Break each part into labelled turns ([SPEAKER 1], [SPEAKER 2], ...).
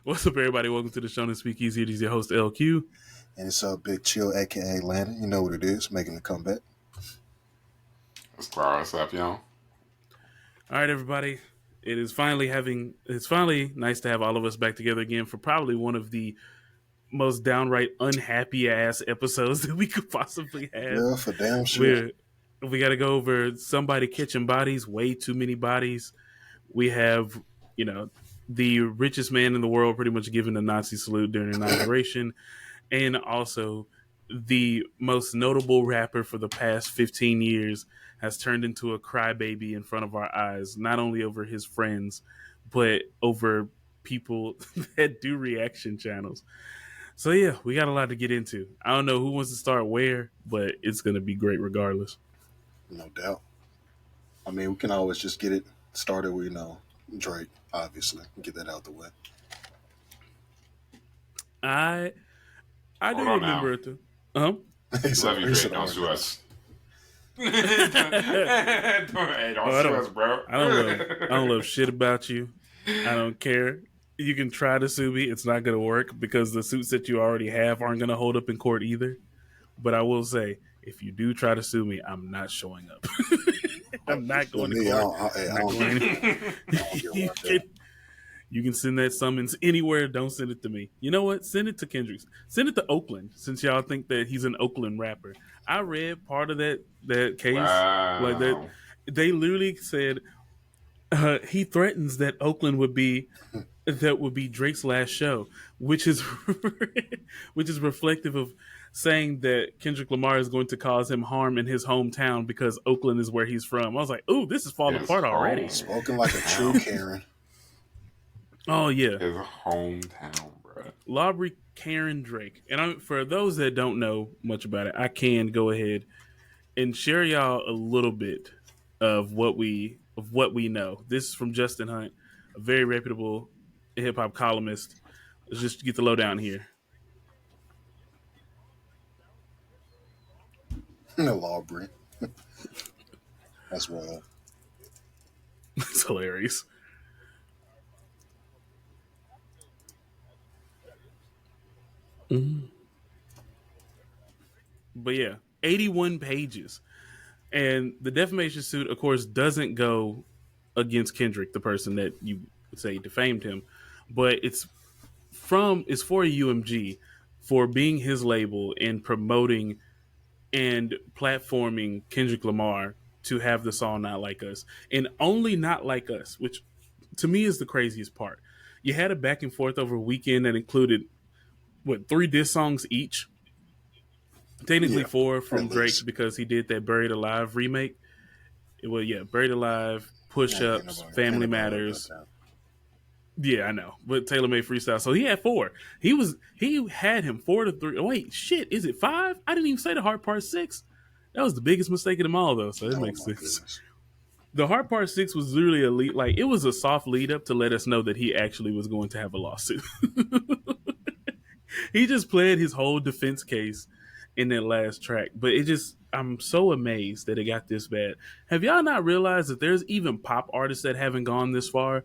[SPEAKER 1] What's up, everybody? Welcome to the Shonen Speakeasy. It is your host, LQ.
[SPEAKER 2] And it's Big Chill, aka Landon. You know what it is, making a comeback.
[SPEAKER 3] That's Claude. What's up, y'all?
[SPEAKER 1] All right, everybody. It's finally nice to have all of us back together again for probably one of the most downright unhappy ass episodes that we could possibly have.
[SPEAKER 2] Yeah, for damn sure.
[SPEAKER 1] We got to go over somebody catching bodies, way too many bodies. We have, the richest man in the world pretty much giving a Nazi salute during inauguration. And also the most notable rapper for the past 15 years has turned into a crybaby in front of our eyes, not only over his friends, but over people that do reaction channels. So yeah, we got a lot to get into. I don't know who wants to start where, but it's going to be great regardless.
[SPEAKER 2] No doubt. I mean, we can always just get it started with, Drake, obviously. Get that out the way.
[SPEAKER 1] I
[SPEAKER 3] Hold
[SPEAKER 1] do
[SPEAKER 3] on
[SPEAKER 1] remember
[SPEAKER 3] now.
[SPEAKER 1] it too. Uh-huh.
[SPEAKER 3] Love you, Drake. Don't sue us. Hey, don't sue us, bro.
[SPEAKER 1] I don't love shit about you. I don't care. You can try to sue me. It's not going to work because the suits that you already have aren't going to hold up in court either. But I will say, if you do try to sue me, I'm not showing up. I'm not going to court. You can send that summons anywhere. Don't send it to me. You know what? Send it to Kendrick. Send it to Oakland, since y'all think that he's an Oakland rapper. I read part of that case.
[SPEAKER 3] Wow.
[SPEAKER 1] Like that, they literally said he threatens that Oakland would be Drake's last show, which is which is reflective of saying that Kendrick Lamar is going to cause him harm in his hometown because Oakland is where he's from. I was like, ooh, this is falling apart already.
[SPEAKER 2] Spoken like a true Karen.
[SPEAKER 1] Oh yeah,
[SPEAKER 3] his hometown, bro.
[SPEAKER 1] Lawbury Karen Drake. And for those that don't know much about it, I can go ahead and share y'all a little bit of what we know. This is from Justin Hunt, a very reputable hip hop columnist. Let's just get the lowdown here.
[SPEAKER 2] No, Lawbury. That's wild.
[SPEAKER 1] It's hilarious. Mm-hmm. But yeah, 81 pages. And the defamation suit, of course, doesn't go against Kendrick, the person that you would say defamed him, but it's for UMG for being his label and promoting and platforming Kendrick Lamar to have the song Not Like Us. And only Not Like Us, which to me is the craziest part. You had a back and forth over a weekend that included, 3 diss songs each? Technically 4 from Drake because he did that Buried Alive remake. Buried Alive, Push Ups, Family Matters. Yeah, I know, but Taylor made freestyle, so he had 4. He had him 4 to 3. Oh, wait, shit, is it 5? I didn't even say the hard part 6. That was the biggest mistake of them all, though. So that makes sense. Goodness. The hard part 6 was literally a lead, like it was a soft lead up to let us know that he actually was going to have a lawsuit. He just played his whole defense case in that last track, but I'm so amazed that it got this bad. Have y'all not realized that there's even pop artists that haven't gone this far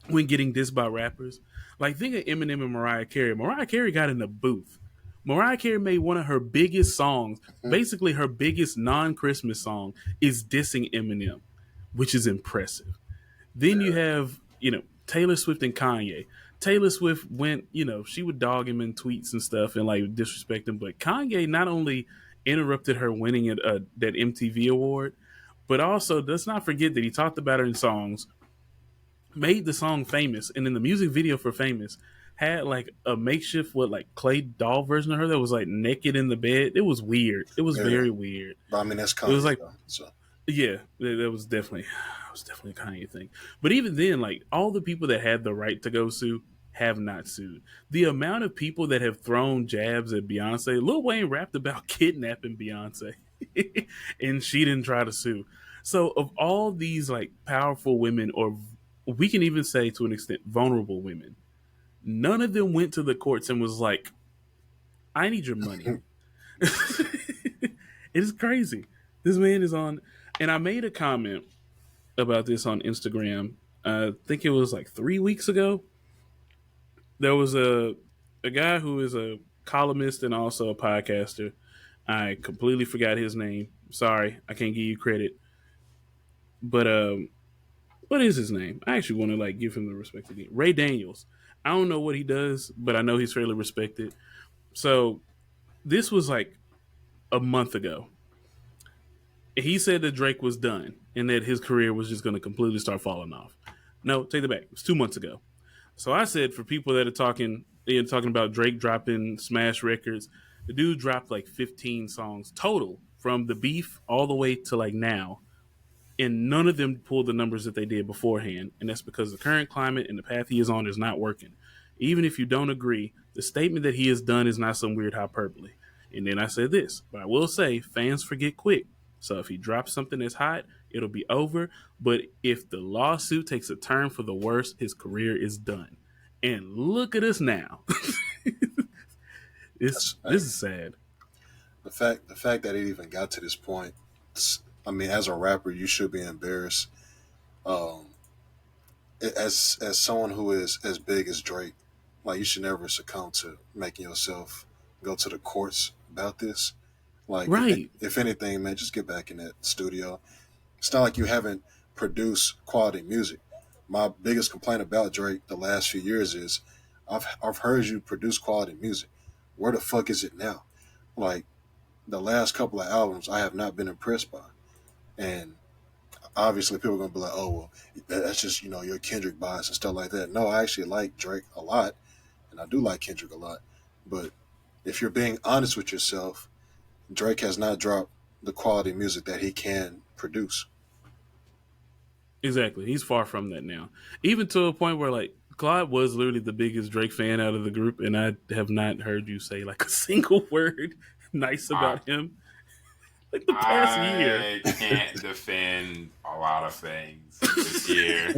[SPEAKER 1] when getting dissed by rappers? Like, think of Eminem and Mariah Carey. Mariah Carey got in the booth. Mariah Carey made one of her biggest songs, basically her biggest non-Christmas song, is dissing Eminem, which is impressive. Then you have, Taylor Swift and Kanye. Taylor Swift went, she would dog him in tweets and stuff and like disrespect him. But Kanye not only interrupted her winning that MTV award, but also let's not forget that he talked about her in songs, made the song famous, and in the music video for Famous had like a makeshift clay doll version of her that was like naked in the bed. It was weird. It was very weird.
[SPEAKER 2] But I mean, that's Kanye. It was like, so.
[SPEAKER 1] Yeah, that was definitely a Kanye thing. But even then, like all the people that had the right to go sue have not sued. The amount of people that have thrown jabs at Beyonce, Lil Wayne rapped about kidnapping Beyonce, and she didn't try to sue. So of all these like powerful women, or we can even say to an extent vulnerable women, none of them went to the courts and was like, "I need your money." It is crazy. This man is on. And I made a comment about this on Instagram. I think it was like 3 weeks ago. there was a guy who is a columnist and also a podcaster. I completely forgot his name. Sorry, I can't give you credit. But what is his name? I actually want to like give him the respect again. Ray Daniels. I don't know what he does, but I know he's fairly respected. So this was like a month ago. He said that Drake was done and that his career was just going to completely start falling off. No, take that back. It was 2 months ago. So I said for people that are talking about Drake dropping smash records, the dude dropped like 15 songs total from the beef all the way to like now, and none of them pulled the numbers that they did beforehand, and that's because the current climate and the path he is on is not working. Even if you don't agree, the statement that he has done is not some weird hyperbole. And then I said this, but I will say fans forget quick. So if he drops something that's hot, it'll be over. But if the lawsuit takes a turn for the worse, his career is done. And look at us now. This is sad.
[SPEAKER 2] The fact that it even got to this point. I mean, as a rapper, you should be embarrassed. Um, as someone who is as big as Drake, like you should never succumb to making yourself go to the courts about this. Like,
[SPEAKER 1] Right.
[SPEAKER 2] if anything, man, just get back in that studio. It's not like you haven't produced quality music. My biggest complaint about Drake the last few years is I've heard you produce quality music. Where the fuck is it now? Like the last couple of albums, I have not been impressed by, and obviously people are gonna be like, oh well, that's just your Kendrick bias and stuff like that. No, I actually like Drake a lot, and I do like Kendrick a lot. But if you're being honest with yourself, Drake has not dropped the quality music that he can produce.
[SPEAKER 1] Exactly. He's far from that now. Even to a point where like Claude was literally the biggest Drake fan out of the group, and I have not heard you say like a single word nice
[SPEAKER 3] I
[SPEAKER 1] about him like the past year.
[SPEAKER 3] I can't defend a lot of things this year.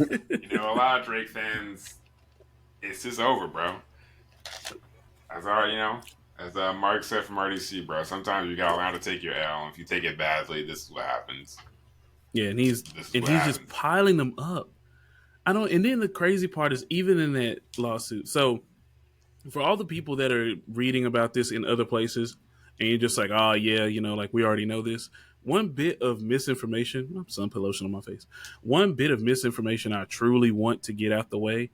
[SPEAKER 3] A lot of Drake fans, it's just over, bro. As as Mark said from RDC, bro. Sometimes you gotta learn to take your L. And if you take it badly, this is what happens.
[SPEAKER 1] Yeah, and
[SPEAKER 3] This is what
[SPEAKER 1] he's just
[SPEAKER 3] happens.
[SPEAKER 1] piling them up. I don't. And then the crazy part is even in that lawsuit. So for all the people that are reading about this in other places, and you're just like, oh yeah, like we already know this. One bit of misinformation. Sun put lotion on my face. One bit of misinformation I truly want to get out the way.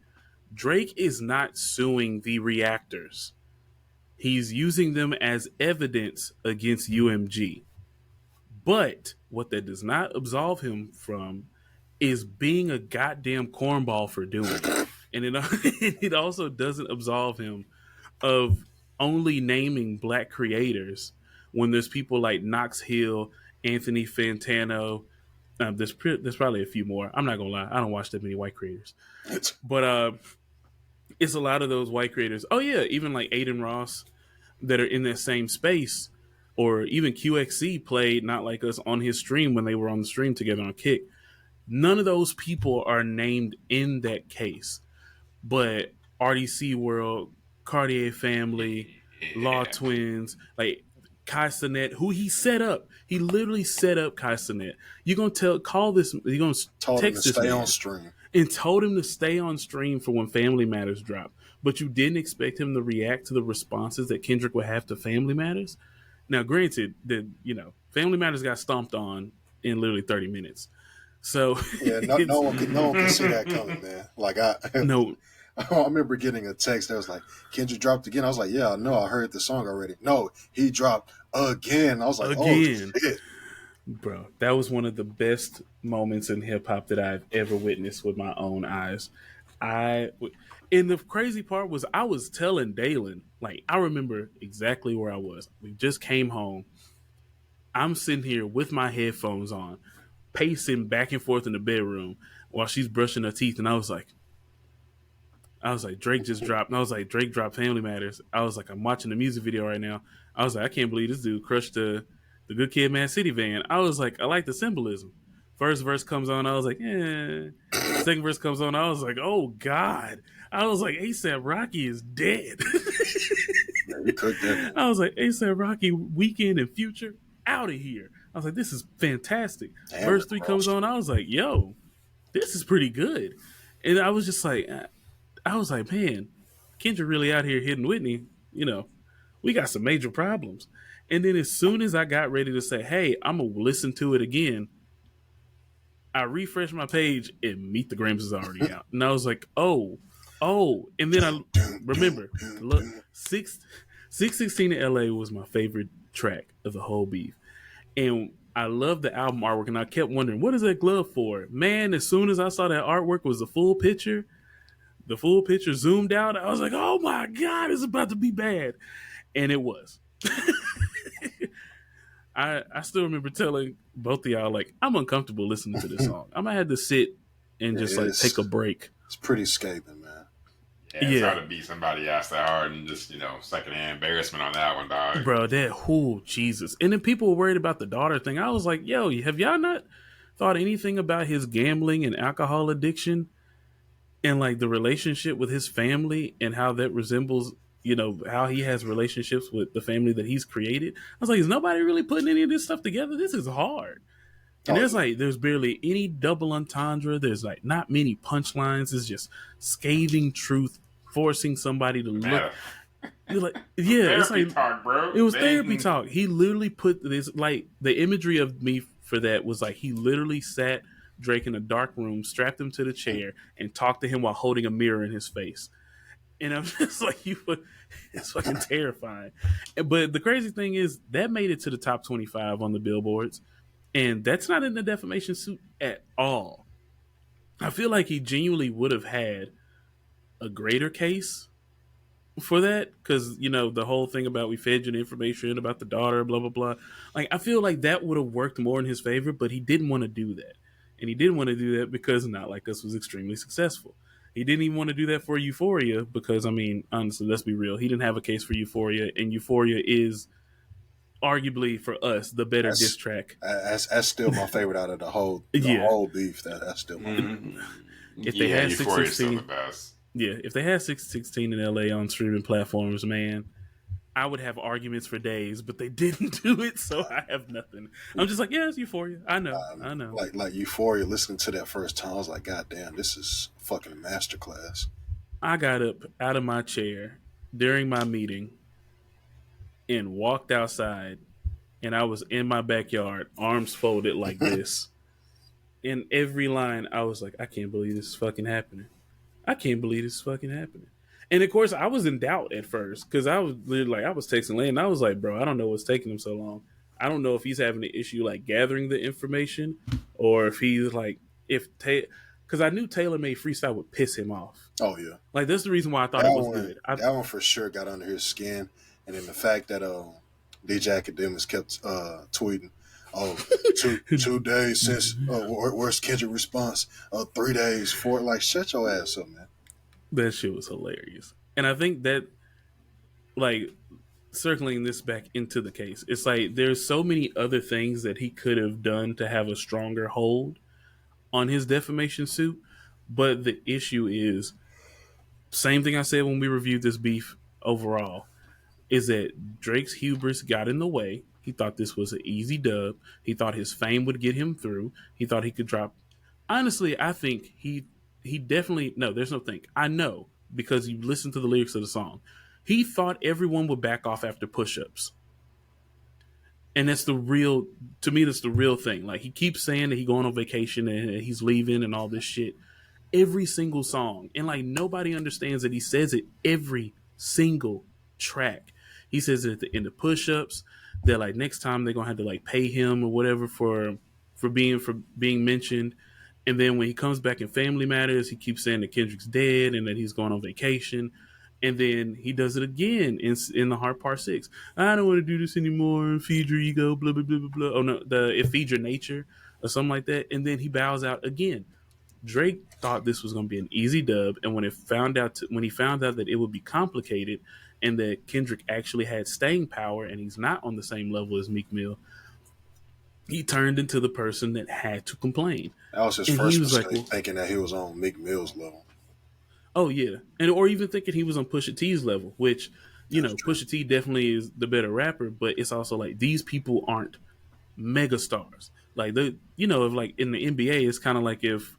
[SPEAKER 1] Drake is not suing the reactors. He's using them as evidence against UMG. But what that does not absolve him from is being a goddamn cornball for doing it. And it, it also doesn't absolve him of only naming black creators when there's people like Knox Hill, Anthony Fantano. There's probably a few more. I'm not gonna lie, I don't watch that many white creators, but it's a lot of those white creators. Oh yeah, even like Aiden Ross that are in that same space, or even QXC played Not Like Us on his stream when they were on the stream together on Kick. None of those people are named in that case, but RDC World, Cartier Family, Law
[SPEAKER 3] Yeah.
[SPEAKER 1] Twins, like Kai Cenat, who he set up. He literally set up Kai Cenat. You're gonna call this. You're gonna
[SPEAKER 2] Told him to
[SPEAKER 1] text this
[SPEAKER 2] stay
[SPEAKER 1] man
[SPEAKER 2] on stream.
[SPEAKER 1] and told him to stay on stream for when Family Matters drop. But you didn't expect him to react to the responses that Kendrick would have to Family Matters. Now, granted, that Family Matters got stomped on in literally 30 minutes. So
[SPEAKER 2] Yeah, no one can see that coming, man. Like
[SPEAKER 1] no,
[SPEAKER 2] I remember getting a text that was like, Kendrick dropped again. I was like, yeah, I know, I heard the song already. No, he dropped again. I was like,
[SPEAKER 1] again.
[SPEAKER 2] oh shit.
[SPEAKER 1] Bro, that was one of the best moments in hip hop that I've ever witnessed with my own eyes. I and the crazy part was I was telling Dalen, like I remember exactly where I was. We just came home. I'm sitting here with my headphones on, pacing back and forth in the bedroom while she's brushing her teeth, and I was like, Drake just dropped. And I was like, Drake dropped Family Matters. I was like, I'm watching the music video right now. I was like, I can't believe this dude crushed the Good Kid, Mad City van. I was like, I like the symbolism. First verse comes on, I was like, eh. Second verse comes on, I was like, oh God. I was like, ASAP Rocky is dead.
[SPEAKER 2] Man, you cooked that.
[SPEAKER 1] I was like, ASAP Rocky, Weekend, and Future, out of here. I was like, this is fantastic.
[SPEAKER 2] Damn,
[SPEAKER 1] Verse 3 comes on, I was like, yo, this is pretty good. And I was just like, man, Kendrick really out here hitting Whitney, you know, we got some major problems. And then as soon as I got ready to say, hey, I'm gonna listen to it again, I refreshed my page and Meet the Grams is already out. And I was like, oh. And then I remember, look, 616 in LA was my favorite track of the whole beef. And I love the album artwork, and I kept wondering, what is that glove for? Man, as soon as I saw that artwork was the full picture zoomed out, I was like, oh my God, it's about to be bad. And it was. I still remember telling both of y'all, like, I'm uncomfortable listening to this song. I'm gonna have to sit and just like take a break.
[SPEAKER 2] It's pretty scathing, man.
[SPEAKER 3] Yeah, it's hard to beat somebody else that hard and just, secondhand embarrassment on that one, dog.
[SPEAKER 1] Bro, Jesus. And then people were worried about the daughter thing. I was like, yo, have y'all not thought anything about his gambling and alcohol addiction and like the relationship with his family and how that resembles, how he has relationships with the family that he's created? I was like, is nobody really putting any of this stuff together? This is hard. And there's barely any double entendre. There's like not many punchlines. It's just scathing truth, forcing somebody to look. You're like, yeah, it's like
[SPEAKER 3] talk, bro.
[SPEAKER 1] It was therapy talk. He literally put this, like, the imagery of me for that was like he literally sat Drake in a dark room, strapped him to the chair, and talked to him while holding a mirror in his face. And I'm just like, it's fucking terrifying. But the crazy thing is that made it to the top 25 on the billboards. And that's not in the defamation suit at all. I feel like he genuinely would have had a greater case for that because, the whole thing about we fed you the information about the daughter, blah, blah, blah. Like, I feel like that would have worked more in his favor, but he didn't want to do that. And he didn't want to do that because Not Like Us was extremely successful. He didn't even want to do that for Euphoria because, I mean, honestly, let's be real. He didn't have a case for Euphoria, and Euphoria is arguably for us the better diss track.
[SPEAKER 2] That's still my favorite out of the whole beef. That's still my favorite.
[SPEAKER 1] If they had
[SPEAKER 3] Euphoria is still the best.
[SPEAKER 1] Yeah, if they had 616 in LA on streaming platforms, man, I would have arguments for days, but they didn't do it, so I have nothing. I'm just like, yeah, it's Euphoria. I know.
[SPEAKER 2] Like Euphoria, listening to that first time, I was like, God damn, this is fucking a masterclass.
[SPEAKER 1] I got up out of my chair during my meeting and walked outside, and I was in my backyard, arms folded like this. In every line, I was like, I can't believe this is fucking happening. I can't believe this is fucking happening. And of course, I was in doubt at first because I was texting Landon. I was like, bro, I don't know what's taking him so long. I don't know if he's having an issue like gathering the information or if he's like, because I knew Taylor made freestyle would piss him off.
[SPEAKER 2] Oh, yeah.
[SPEAKER 1] Like, that's the reason why I thought it was good.
[SPEAKER 2] That one for sure got under his skin. And then the fact that DJ Academics kept tweeting, 2 days since where's Kendrick response? 3 days, 4. Like, shut your ass up, man.
[SPEAKER 1] That shit was hilarious. And I think that, like, circling this back into the case, it's like there's so many other things that he could have done to have a stronger hold on his defamation suit. But the issue is, same thing I said when we reviewed this beef overall, is that Drake's hubris got in the way. He thought this was an easy dub. He thought his fame would get him through. He thought he could drop. Honestly, I think he definitely, no, there's no think. I know because you listen to the lyrics of the song. He thought everyone would back off after push-ups. And that's to me, that's the real thing. Like, he keeps saying that he's going on vacation and he's leaving and all this shit. Every single song. And like, nobody understands that he says it every single track. He says it at the end of push-ups. That like next time they're gonna have to like pay him or whatever for being mentioned. And then when he comes back in Family Matters, he keeps saying that Kendrick's dead and that he's going on vacation. And then he does it again in the Heart Part 6. I don't want to do this anymore. Feed your ego, blah, blah, blah, blah, blah. Oh, no, it feed your nature or something like that. And then he bows out again. Drake thought this was going to be an easy dub. And when he found out that it would be complicated and that Kendrick actually had staying power and he's not on the same level as Meek Mill, he turned into the person that had to complain.
[SPEAKER 2] That was his first mistake, thinking that he was on Meek Mill's level.
[SPEAKER 1] Oh, yeah. Or even thinking he was on Pusha T's level, which, Pusha T definitely is the better rapper, but it's also like these people aren't mega stars. Like, if like in the NBA, it's kind of like if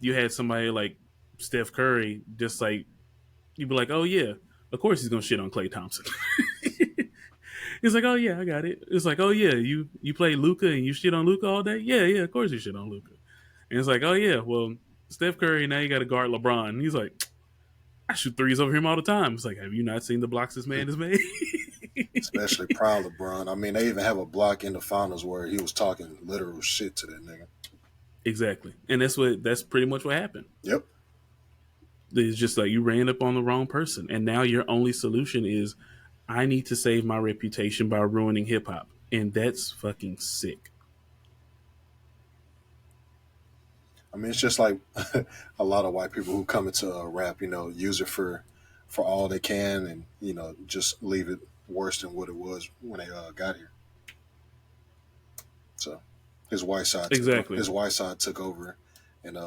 [SPEAKER 1] you had somebody like Steph Curry just like, You'd be like, oh yeah, of course he's gonna shit on Clay Thompson. He's like, oh yeah, I got it. It's like, oh yeah, you play Luca and you shit on Luca all day. Yeah, yeah, of course you shit on Luca. And it's like, oh yeah, well Steph Curry now you got to guard LeBron. And he's like, I shoot threes over him all the time. It's like, have you not seen the blocks this man has made?
[SPEAKER 2] Especially proud LeBron. I mean, they even have a block in the finals where he was talking literal shit to that nigga.
[SPEAKER 1] Exactly, and that's pretty much what happened.
[SPEAKER 2] Yep.
[SPEAKER 1] It's just like you ran up on the wrong person, and now your only solution is I need to save my reputation by ruining hip hop, and that's fucking sick.
[SPEAKER 2] I mean, it's just like a lot of white people who come into rap, use it for all they can, and just leave it worse than what it was when they got here. So his white side,
[SPEAKER 1] Exactly.
[SPEAKER 2] his white side took over and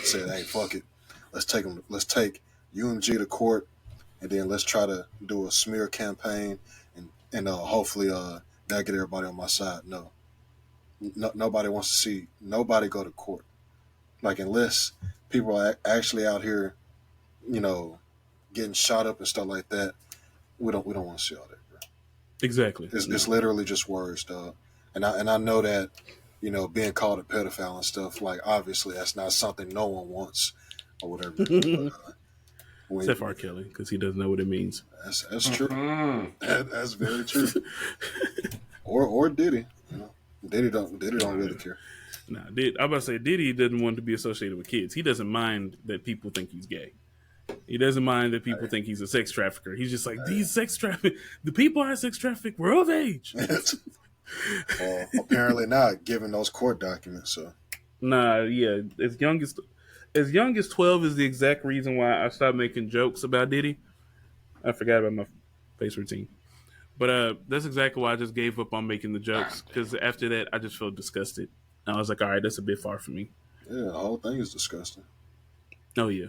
[SPEAKER 2] said, "Hey, fuck it, let's take UMG to court, and then let's try to do a smear campaign, and hopefully that get everybody on my side." No, nobody wants to see nobody go to court. Like unless people are actually out here, getting shot up and stuff like that, we don't want to see all that, bro.
[SPEAKER 1] Exactly.
[SPEAKER 2] It's literally just words, dog. And I know that, being called a pedophile and stuff, like obviously that's not something no one wants or whatever. But,
[SPEAKER 1] except for R. Kelly, because he doesn't know what it means.
[SPEAKER 2] That's true. That's very true. or Diddy, Diddy don't really care.
[SPEAKER 1] Nah, I'm about to say Diddy doesn't want to be associated with kids. He doesn't mind that people think he's gay. He doesn't mind that people think he's a sex trafficker. He's just like, these sex traffic, the people I sex traffic were of age.
[SPEAKER 2] Well, apparently not, given those court documents. So,
[SPEAKER 1] nah, yeah, as young as 12 is the exact reason why I stopped making jokes about Diddy. I forgot about my face routine. But that's exactly why I just gave up on making the jokes, because after that, I just felt disgusted. And I was like, all right, that's a bit far for me.
[SPEAKER 2] Yeah, the whole thing is disgusting.
[SPEAKER 1] Oh, yeah.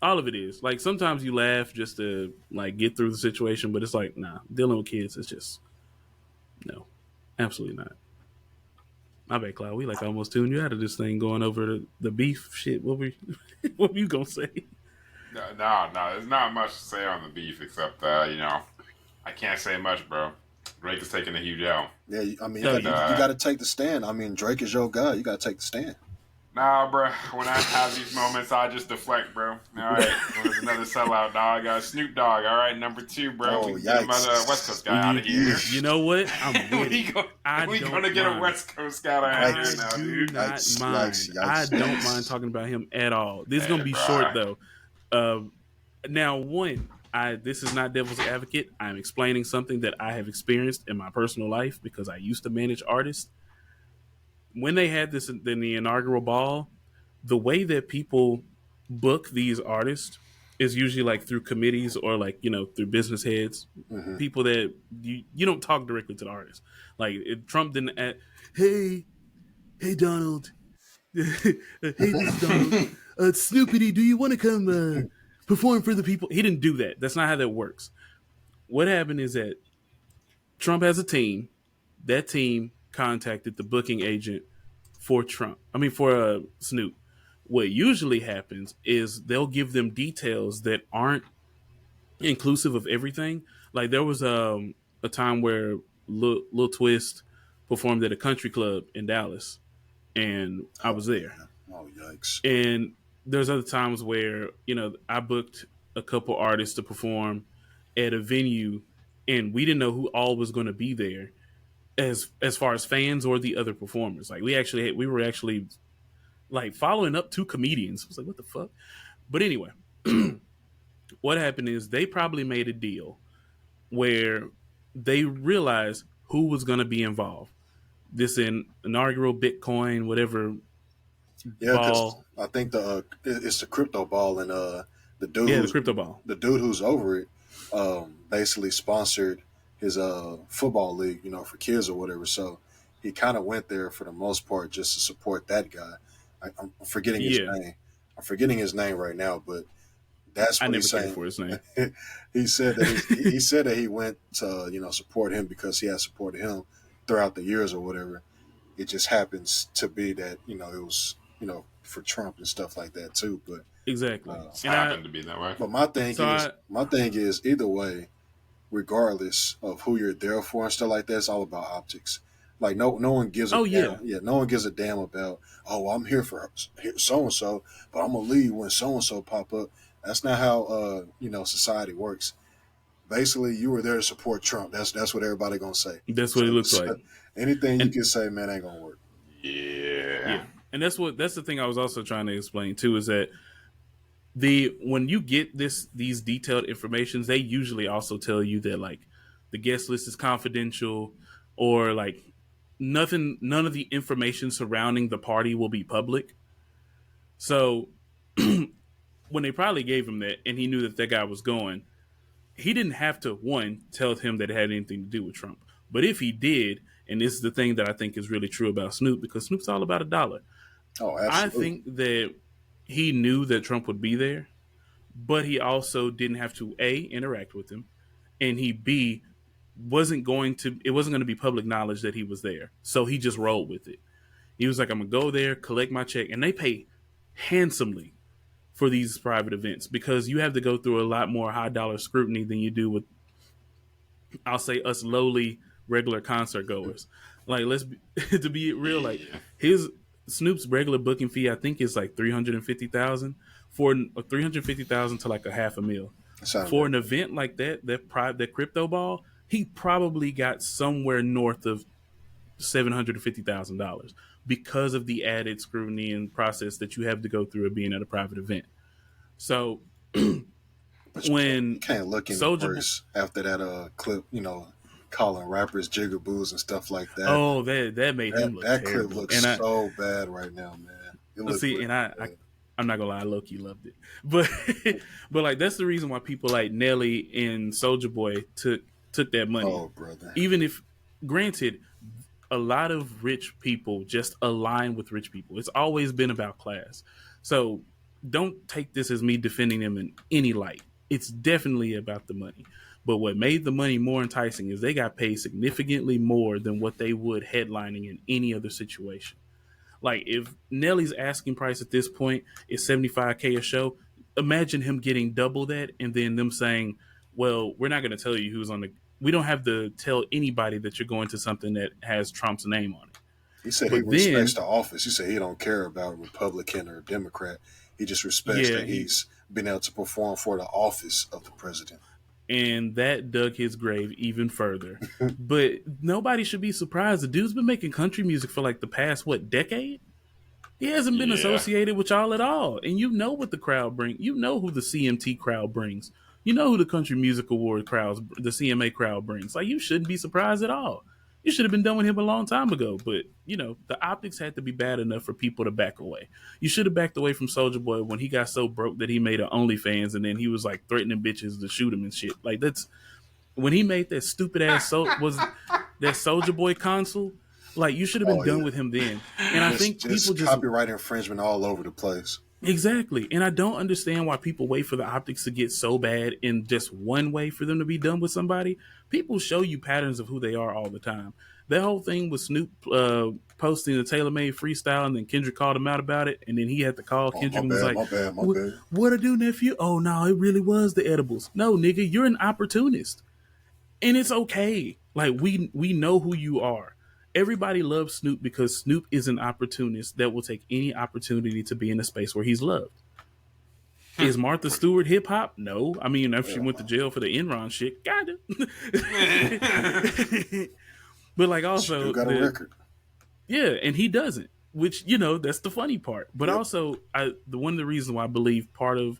[SPEAKER 1] All of it is. Like, sometimes you laugh just to, like, get through the situation, but it's like, nah, dealing with kids is just, no, absolutely not. My bad, Claude. We, like, almost tuned you out of this thing going over the beef shit. What were you going to say?
[SPEAKER 3] No, there's not much to say on the beef except, I can't say much, bro. Drake is taking a huge L.
[SPEAKER 2] Yeah, I mean, you got to take the stand. I mean, Drake is your guy. You got to take the stand.
[SPEAKER 3] Nah, bro. When I have these moments, I just deflect, bro. All right, there's another sellout, dog. Snoop Dogg. All right, number 2, bro.
[SPEAKER 2] Oh,
[SPEAKER 3] we get another West Coast guy out of here.
[SPEAKER 1] You know what? I'm with it.
[SPEAKER 3] we gonna get a West Coast guy out of here now, dude.
[SPEAKER 1] I don't mind talking about him at all. This is gonna be short though. Now, this is not devil's advocate. I'm explaining something that I have experienced in my personal life because I used to manage artists. When they had this in the inaugural ball, the way that people book these artists is usually like through committees or like, through business heads, people that you don't talk directly to the artist. Like Trump didn't add, hey Donald, hey this is Donald, Snoopity, do you want to come perform for the people? He didn't do that. That's not how that works. What happened is that Trump has a team. That team contacted the booking agent for Snoop. What usually happens is they'll give them details that aren't inclusive of everything. Like there was a time where Lil Twist performed at a country club in Dallas, and I was there.
[SPEAKER 2] Oh, yikes.
[SPEAKER 1] And there's other times where, I booked a couple artists to perform at a venue, and we didn't know who all was going to be there as far as fans or the other performers. Like we were actually like following up 2 comedians. I was like, what the fuck? But anyway, what happened is they probably made a deal where they realized who was going to be involved. This inaugural Bitcoin, whatever ball.
[SPEAKER 2] I think it's the crypto ball, and the dude,
[SPEAKER 1] the crypto ball.
[SPEAKER 2] The dude who's over it, basically sponsored his football league, for kids or whatever. So he kind of went there for the most part just to support that guy. I'm forgetting his name. I'm forgetting his name right now, but that's what he's saying.
[SPEAKER 1] For his name.
[SPEAKER 2] He said that he went to support him because he had supported him throughout the years or whatever. It just happens to be that it was for Trump and stuff like that too. But
[SPEAKER 1] exactly.
[SPEAKER 2] Uh,
[SPEAKER 3] It's
[SPEAKER 1] And I
[SPEAKER 3] happened to be that way.
[SPEAKER 2] but
[SPEAKER 1] so I
[SPEAKER 2] my thing is either way, regardless of who you're there for and stuff like that, it's all about optics. Like no one gives a
[SPEAKER 1] oh yeah,
[SPEAKER 2] damn. Yeah, no one gives a damn about. Oh, I'm here for so and so, but I'm gonna leave when so and so pop up. That's not how society works. Basically, you were there to support Trump. That's what everybody gonna say.
[SPEAKER 1] that's what it
[SPEAKER 2] So,
[SPEAKER 1] looks like.
[SPEAKER 2] anything you
[SPEAKER 1] And
[SPEAKER 2] can say, man, ain't gonna work.
[SPEAKER 3] Yeah.
[SPEAKER 1] yeah, and that's the thing I was also trying to explain too is that the when you get these detailed informations, they usually also tell you that like the guest list is confidential or like none of the information surrounding the party will be public. So when they probably gave him that and he knew that that guy was going, he didn't have to one tell him that it had anything to do with Trump. But if he did, and this is the thing that I think is really true about Snoop, because Snoop's all about a dollar.
[SPEAKER 2] Oh,
[SPEAKER 1] I
[SPEAKER 2] absolutely.
[SPEAKER 1] think that he knew that Trump would be there, but he also didn't have to A, interact with him, and he B, it wasn't going to be public knowledge that he was there. So he just rolled with it. He was like, I'm gonna go there, collect my check, and they pay handsomely for these private events because you have to go through a lot more high dollar scrutiny than you do with, I'll say, us lowly regular concert goers. Like, let's be, to be real, like
[SPEAKER 3] Yeah.
[SPEAKER 1] his Snoop's regular booking fee, I think, is like 350,000 for 350,000 to like a half a mil
[SPEAKER 2] That sounds
[SPEAKER 1] for
[SPEAKER 2] right.
[SPEAKER 1] an event like that crypto ball. He probably got somewhere north of $750,000 because of the added scrutiny and process that you have to go through of being at a private event. So
[SPEAKER 2] But you
[SPEAKER 1] when
[SPEAKER 2] can't look any
[SPEAKER 1] Soldier,
[SPEAKER 2] worse after that clip. Calling rappers jigaboos and stuff like that.
[SPEAKER 1] oh, that made him look
[SPEAKER 2] That clip
[SPEAKER 1] terrible.
[SPEAKER 2] looks
[SPEAKER 1] And I
[SPEAKER 2] so bad right now, man. It looks
[SPEAKER 1] see,
[SPEAKER 2] really
[SPEAKER 1] and I
[SPEAKER 2] bad.
[SPEAKER 1] I'm not gonna lie, low key loved it, but but like that's the reason why people like Nelly and Soldier Boy took that money,
[SPEAKER 2] Oh, brother.
[SPEAKER 1] even if granted a lot of rich people just align with rich people. It's always been about class. So don't take this as me defending them in any light. It's definitely about the money. But what made the money more enticing is they got paid significantly more than what they would headlining in any other situation. Like if Nelly's asking price at this point is 75K a show, imagine him getting double that and then them saying, "Well, we're not going to tell you who's on the we don't have to tell anybody that you're going to something that has Trump's name on it."
[SPEAKER 2] He said he
[SPEAKER 1] But
[SPEAKER 2] respects
[SPEAKER 1] then,
[SPEAKER 2] the office. He said he don't care about Republican or Democrat. He just respects
[SPEAKER 1] yeah,
[SPEAKER 2] that
[SPEAKER 1] he
[SPEAKER 2] he's been able to perform for the office of the president.
[SPEAKER 1] and that dug his grave even further. But nobody should be surprised. The dude's been making country music for like the past what decade? He hasn't been
[SPEAKER 3] Yeah.
[SPEAKER 1] associated with y'all at all. And you know what the crowd brings. You know who the CMT crowd brings. You know who the Country Music Award crowds, the CMA crowd brings. Like, you shouldn't be surprised at all. You should have been done with him a long time ago. But, the optics had to be bad enough for people to back away. You should have backed away from Soldier Boy when he got so broke that he made an OnlyFans and then he was like threatening bitches to shoot him and shit. Like, that's when he made that stupid ass was that Soldier Boy console. Like, you should have been
[SPEAKER 2] Oh
[SPEAKER 1] done
[SPEAKER 2] yeah,
[SPEAKER 1] with him then. And I think people
[SPEAKER 2] just
[SPEAKER 1] just
[SPEAKER 2] copyright infringement all over the place.
[SPEAKER 1] exactly. And I don't understand why people wait for the optics to get so bad in just one way for them to be done with somebody. People show you patterns of who they are all the time. That whole thing with Snoop posting the TaylorMade freestyle and then Kendrick called him out about it. And then he had to call
[SPEAKER 2] Oh, my
[SPEAKER 1] Kendrick and was
[SPEAKER 2] bad,
[SPEAKER 1] like,
[SPEAKER 2] my bad, my bad.
[SPEAKER 1] What I do, nephew? Oh, no, it really was the edibles. No, nigga, you're an opportunist. And it's okay. Like we know who you are. Everybody loves Snoop because Snoop is an opportunist that will take any opportunity to be in a space where he's loved. Is Martha Stewart hip hop? No. I mean, if she
[SPEAKER 2] Hell
[SPEAKER 1] went to
[SPEAKER 2] no.
[SPEAKER 1] jail for the Enron shit, kinda. But like
[SPEAKER 2] She do
[SPEAKER 1] also
[SPEAKER 2] got a record.
[SPEAKER 1] yeah, and he doesn't. Which that's the funny part. But
[SPEAKER 2] Yep.
[SPEAKER 1] also, the one of the reasons why I believe part of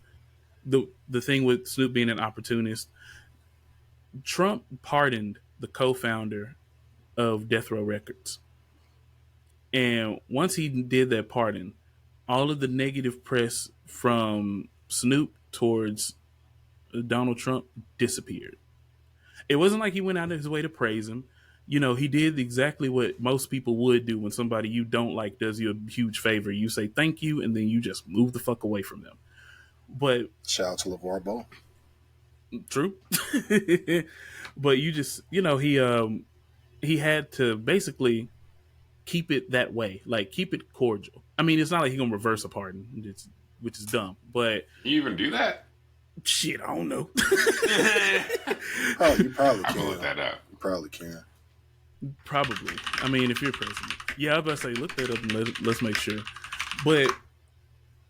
[SPEAKER 1] the thing with Snoop being an opportunist, Trump pardoned the co-founder of Death Row Records. And once he did that pardon, all of the negative press from Snoop towards Donald Trump disappeared. It wasn't like he went out of his way to praise him. He did exactly what most people would do when somebody you don't like does you a huge favor. You say thank you, and then you just move the fuck away from them. But
[SPEAKER 2] Shout out to LeVar Ball.
[SPEAKER 1] true. But you just, he had to basically keep it that way, like keep it cordial. I mean, it's not like he's gonna reverse a pardon. which is dumb. But
[SPEAKER 3] You even do that?
[SPEAKER 1] shit, I don't know.
[SPEAKER 2] You probably
[SPEAKER 3] I'm
[SPEAKER 2] can.
[SPEAKER 3] gonna look that up.
[SPEAKER 2] You probably can.
[SPEAKER 1] Probably. I mean, if you're president, yeah, I was about to say look that up and let's make sure. But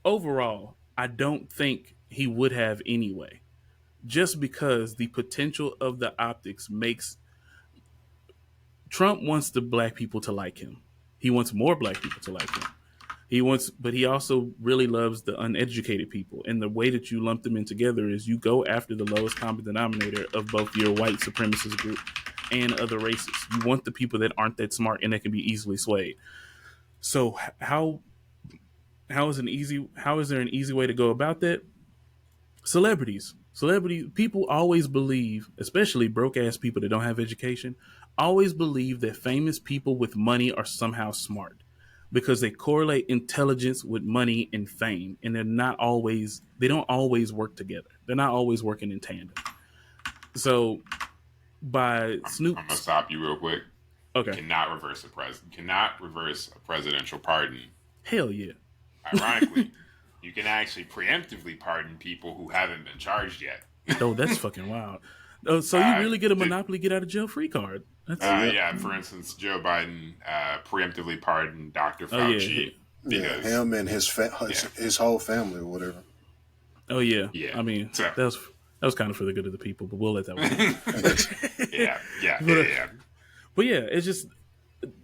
[SPEAKER 1] overall, I don't think he would have anyway, just because the potential of the optics makes Trump wants the black people to like him. He wants more black people to like him. But he also really loves the uneducated people. And the way that you lump them in together is you go after the lowest common denominator of both your white supremacist group and other races. You want the people that aren't that smart and that can be easily swayed. So how is there an easy way to go about that? Celebrities, people always believe, especially broke ass people that don't have education, always believe that famous people with money are somehow smart because they correlate intelligence with money and fame, and they don't always work together. They're not always working in tandem. So by Snoop,
[SPEAKER 3] I'm gonna stop you real quick.
[SPEAKER 1] Okay.
[SPEAKER 3] You cannot reverse a presidential pardon.
[SPEAKER 1] Hell yeah.
[SPEAKER 3] Ironically, you can actually preemptively pardon people who haven't been charged yet.
[SPEAKER 1] Oh, that's fucking wild. Oh, so you really get a monopoly get out of jail free card.
[SPEAKER 3] Yeah, for instance, Joe Biden preemptively pardoned Dr. Fauci.
[SPEAKER 2] Yeah, him and his whole family or whatever.
[SPEAKER 1] Oh yeah.
[SPEAKER 3] Yeah.
[SPEAKER 1] I mean, that was kind of for the good of the people, but we'll let that one.
[SPEAKER 3] yeah.
[SPEAKER 1] But yeah, it's just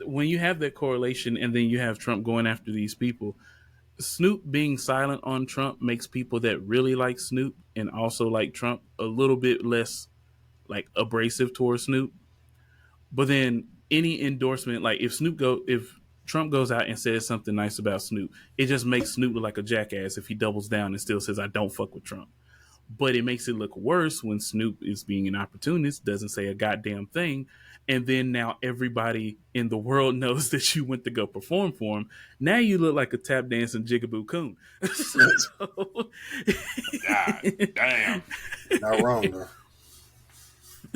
[SPEAKER 1] when you have that correlation and then you have Trump going after these people, Snoop being silent on Trump makes people that really like Snoop and also like Trump a little bit less like abrasive towards Snoop. But then any endorsement, like if Trump goes out and says something nice about Snoop, it just makes Snoop look like a jackass if he doubles down and still says, I don't fuck with Trump. But it makes it look worse when Snoop is being an opportunist, doesn't say a goddamn thing, and then now everybody in the world knows that you went to go perform for him. Now you look like a tap dancing jigaboo coon.
[SPEAKER 3] God damn.
[SPEAKER 2] Not wrong though.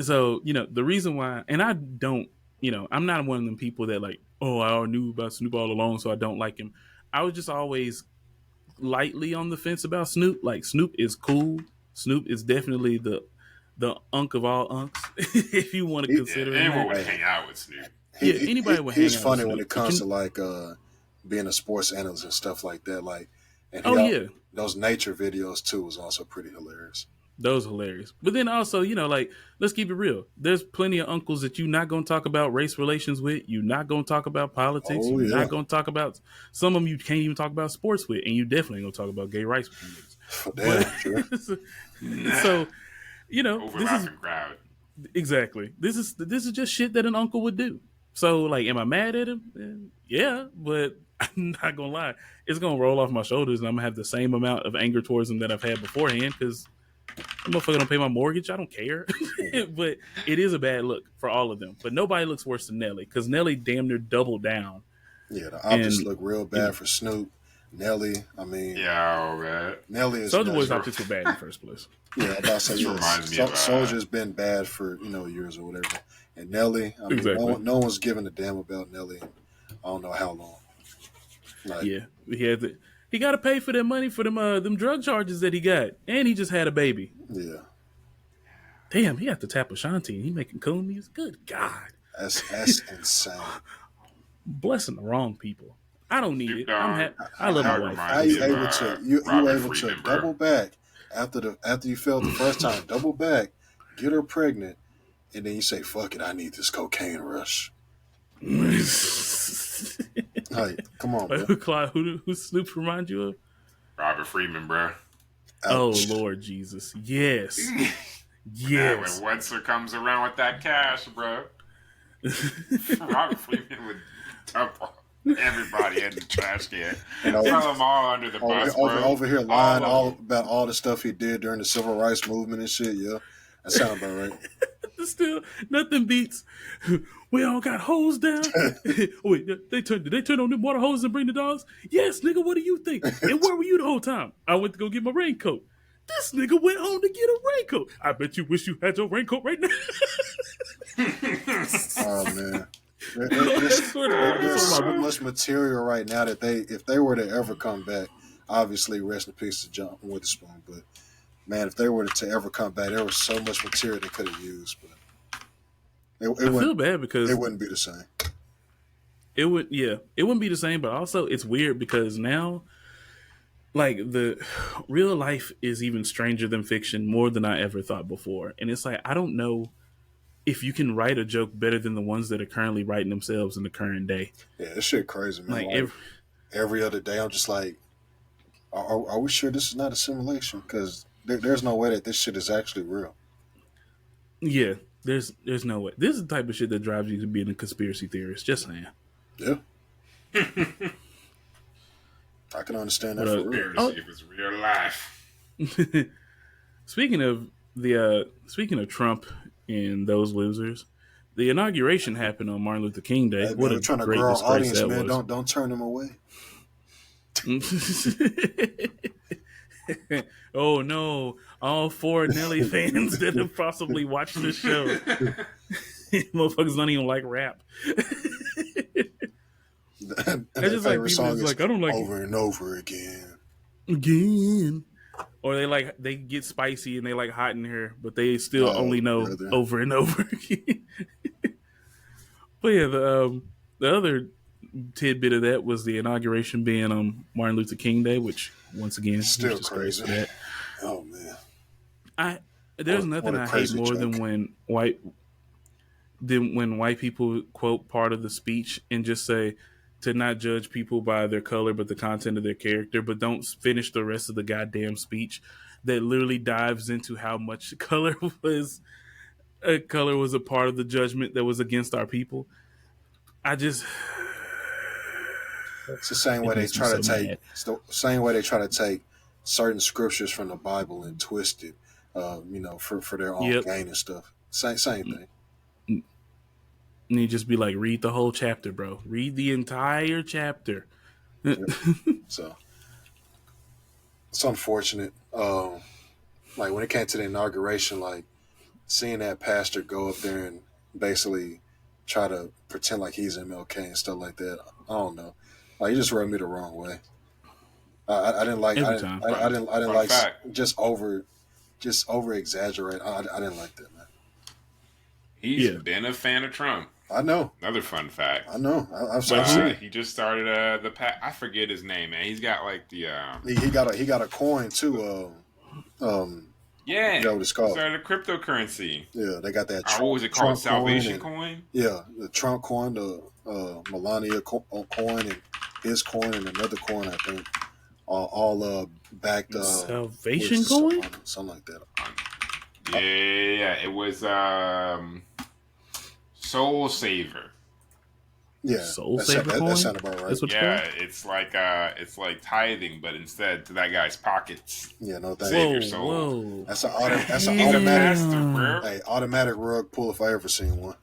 [SPEAKER 1] So, the reason why, and I don't, I'm not one of them people that like, oh, I already knew about Snoop all along, so I don't like him. I was just always lightly on the fence about Snoop. Like, Snoop is cool. Snoop is definitely the unk of all unks, if you want to consider it.
[SPEAKER 3] Anyone would hang out with Snoop.
[SPEAKER 1] Anybody would hang out with Snoop.
[SPEAKER 2] He's funny when it comes to like being a sports analyst and stuff like that. Like, and those nature videos too was also pretty hilarious.
[SPEAKER 1] Those are hilarious. But then also, like, let's keep it real. There's plenty of uncles that you're not going to talk about race relations with. You're not going to talk about politics. You're not going to talk about, some of them you can't even talk about sports with. And you definitely going to talk about gay rights with them. So,
[SPEAKER 3] overlapping crowd.
[SPEAKER 1] Exactly. This is just shit that an uncle would do. So, like, am I mad at him? Yeah, but I'm not going to lie. It's going to roll off my shoulders and I'm going to have the same amount of anger towards him that I've had beforehand because that motherfucker don't pay my mortgage. I don't care. But it is a bad look for all of them. But nobody looks worse than Nelly because Nelly damn near doubled down.
[SPEAKER 2] Yeah, the optics look real bad for Snoop. Nelly, I mean,
[SPEAKER 3] man.
[SPEAKER 2] Nelly is.
[SPEAKER 1] Soulja Boy's optics were bad in the first place.
[SPEAKER 2] Yeah, I'm about to say
[SPEAKER 3] reminds me of
[SPEAKER 2] Soulja's been bad for years or whatever, and Nelly, I mean,
[SPEAKER 1] exactly.
[SPEAKER 2] no one's giving a damn about Nelly. In, I don't know how long. Like,
[SPEAKER 1] yeah, he got to pay for that money for them drug charges that he got, and he just had a baby.
[SPEAKER 2] Yeah.
[SPEAKER 1] Damn, he got to tap Ashanti and he making cool music. Good God,
[SPEAKER 2] that's insane.
[SPEAKER 1] Blessing the wrong people. I don't need it. I love my wife.
[SPEAKER 2] How you able to double back after you failed the first time? Double back, get her pregnant, and then you say, "Fuck it, I need this cocaine rush." Hey, come on, bro.
[SPEAKER 1] Claude, who Snoop remind you of?
[SPEAKER 3] Robert Friedman, bro.
[SPEAKER 1] Oh Lord Jesus, yes, yes.
[SPEAKER 3] When Wetzer comes around with that cash, bro, Robert Friedman would dump everybody in the trash can. Throw them all under the bus, bro.
[SPEAKER 2] Over here lying about all the stuff he did during the civil rights movement and shit. Yeah, that sounds about right.
[SPEAKER 1] Still, nothing beats. We all got hosed down. Wait, they turned on them water hoses and bring the dogs? Yes, nigga, what do you think? And where were you the whole time? I went to go get my raincoat. This nigga went home to get a raincoat. I bet you wish you had your raincoat right now.
[SPEAKER 2] Oh, man. There's so much material right now that if they were to ever come back, Obviously, rest in peace to John Witherspoon. But man, if they were to ever come back, there was so much material they could have used, but
[SPEAKER 1] I feel bad
[SPEAKER 2] it
[SPEAKER 1] because
[SPEAKER 2] wouldn't be the same.
[SPEAKER 1] it wouldn't be the same. But also, it's weird because now, like the real life is even stranger than fiction, more than I ever thought before. And it's like I don't know if you can write a joke better than the ones that are currently writing themselves in the current day.
[SPEAKER 2] Yeah, this shit crazy, man.
[SPEAKER 1] Like
[SPEAKER 2] Like every other day, I'm just like, are we sure this is not a simulation? Because there's no way that this shit is actually real.
[SPEAKER 1] yeah, there's no way. This is the type of shit that drives you to being a conspiracy theorist. Just saying.
[SPEAKER 2] Yeah, I can understand that
[SPEAKER 1] But,
[SPEAKER 2] for real.
[SPEAKER 3] Conspiracy if it's real life.
[SPEAKER 1] Speaking of Trump and those losers, the inauguration happened on Martin Luther King Day.
[SPEAKER 2] Hey,
[SPEAKER 1] What
[SPEAKER 2] man,
[SPEAKER 1] a
[SPEAKER 2] we're trying to
[SPEAKER 1] great
[SPEAKER 2] grow our
[SPEAKER 1] disgrace
[SPEAKER 2] audience,
[SPEAKER 1] that
[SPEAKER 2] man.
[SPEAKER 1] was.
[SPEAKER 2] Don't turn them away.
[SPEAKER 1] Oh no! All 4 Nelly fans that have possibly watched the show, motherfuckers don't even like rap.
[SPEAKER 2] And
[SPEAKER 1] I
[SPEAKER 2] their
[SPEAKER 1] just like
[SPEAKER 2] favorite
[SPEAKER 1] people
[SPEAKER 2] song
[SPEAKER 1] that's
[SPEAKER 2] is
[SPEAKER 1] like I don't like
[SPEAKER 2] over and over again.
[SPEAKER 1] again. Or they get spicy and they like hot in here, but they still
[SPEAKER 2] Oh,
[SPEAKER 1] only know
[SPEAKER 2] brother.
[SPEAKER 1] over and over again. But yeah, the other tidbit of that was the inauguration being on Martin Luther King Day, which once again
[SPEAKER 2] Still
[SPEAKER 1] huge disgrace
[SPEAKER 2] crazy.
[SPEAKER 1] for that.
[SPEAKER 2] Oh man,
[SPEAKER 1] There's
[SPEAKER 2] What
[SPEAKER 1] nothing
[SPEAKER 2] a
[SPEAKER 1] I hate
[SPEAKER 2] crazy
[SPEAKER 1] more
[SPEAKER 2] joke.
[SPEAKER 1] than when white people quote part of the speech and just say to not judge people by their color but the content of their character, but don't finish the rest of the goddamn speech that literally dives into how much was a part of the judgment that was against our people. I just
[SPEAKER 2] it's the same way
[SPEAKER 1] it
[SPEAKER 2] they
[SPEAKER 1] makes me
[SPEAKER 2] try
[SPEAKER 1] so
[SPEAKER 2] to take.
[SPEAKER 1] mad.
[SPEAKER 2] It's the same way they try to take certain scriptures from the Bible and twist it, for their own
[SPEAKER 1] Yep.
[SPEAKER 2] gain and stuff. Same thing.
[SPEAKER 1] And you just be like, read the whole chapter, bro. Read the entire chapter.
[SPEAKER 2] Yep. So it's unfortunate. Like when it came to the inauguration, like seeing that pastor go up there and basically try to pretend like he's MLK and stuff like that. I don't know. Like, he just rubbed me the wrong way. I didn't like.
[SPEAKER 1] Every time.
[SPEAKER 2] I didn't
[SPEAKER 3] Fun
[SPEAKER 2] like
[SPEAKER 3] fact.
[SPEAKER 2] just over exaggerate. I didn't like that, man.
[SPEAKER 3] He's
[SPEAKER 1] Yeah.
[SPEAKER 3] been a fan of Trump.
[SPEAKER 2] I know.
[SPEAKER 3] Another fun fact.
[SPEAKER 2] I know. I've
[SPEAKER 1] But
[SPEAKER 2] seen
[SPEAKER 1] who-
[SPEAKER 2] it.
[SPEAKER 3] He just started I forget his name, man. He's got like the
[SPEAKER 2] He got a coin too.
[SPEAKER 3] yeah.
[SPEAKER 2] what it's called.
[SPEAKER 3] Started a cryptocurrency.
[SPEAKER 2] Yeah, they got that.
[SPEAKER 3] What was it called?
[SPEAKER 2] Trump
[SPEAKER 3] Salvation
[SPEAKER 2] coin.
[SPEAKER 3] coin.
[SPEAKER 2] Yeah, the Trump coin, the Melania coin, and his coin, and another coin. I think all backed.
[SPEAKER 1] Salvation
[SPEAKER 2] with
[SPEAKER 1] coin?
[SPEAKER 2] something like that.
[SPEAKER 3] Yeah. It was Soul Saver.
[SPEAKER 2] Yeah,
[SPEAKER 1] Soul Saver coin?
[SPEAKER 2] that sounded about right.
[SPEAKER 1] That's what
[SPEAKER 3] Yeah, it's like tithing, but instead to that guy's pockets.
[SPEAKER 2] Yeah, no
[SPEAKER 3] Save
[SPEAKER 2] thank
[SPEAKER 3] your
[SPEAKER 2] you.
[SPEAKER 3] soul.
[SPEAKER 1] Whoa.
[SPEAKER 2] That's an
[SPEAKER 3] He's a
[SPEAKER 2] automatic.
[SPEAKER 3] master, bro.
[SPEAKER 2] Hey, automatic rug pull if I ever seen one.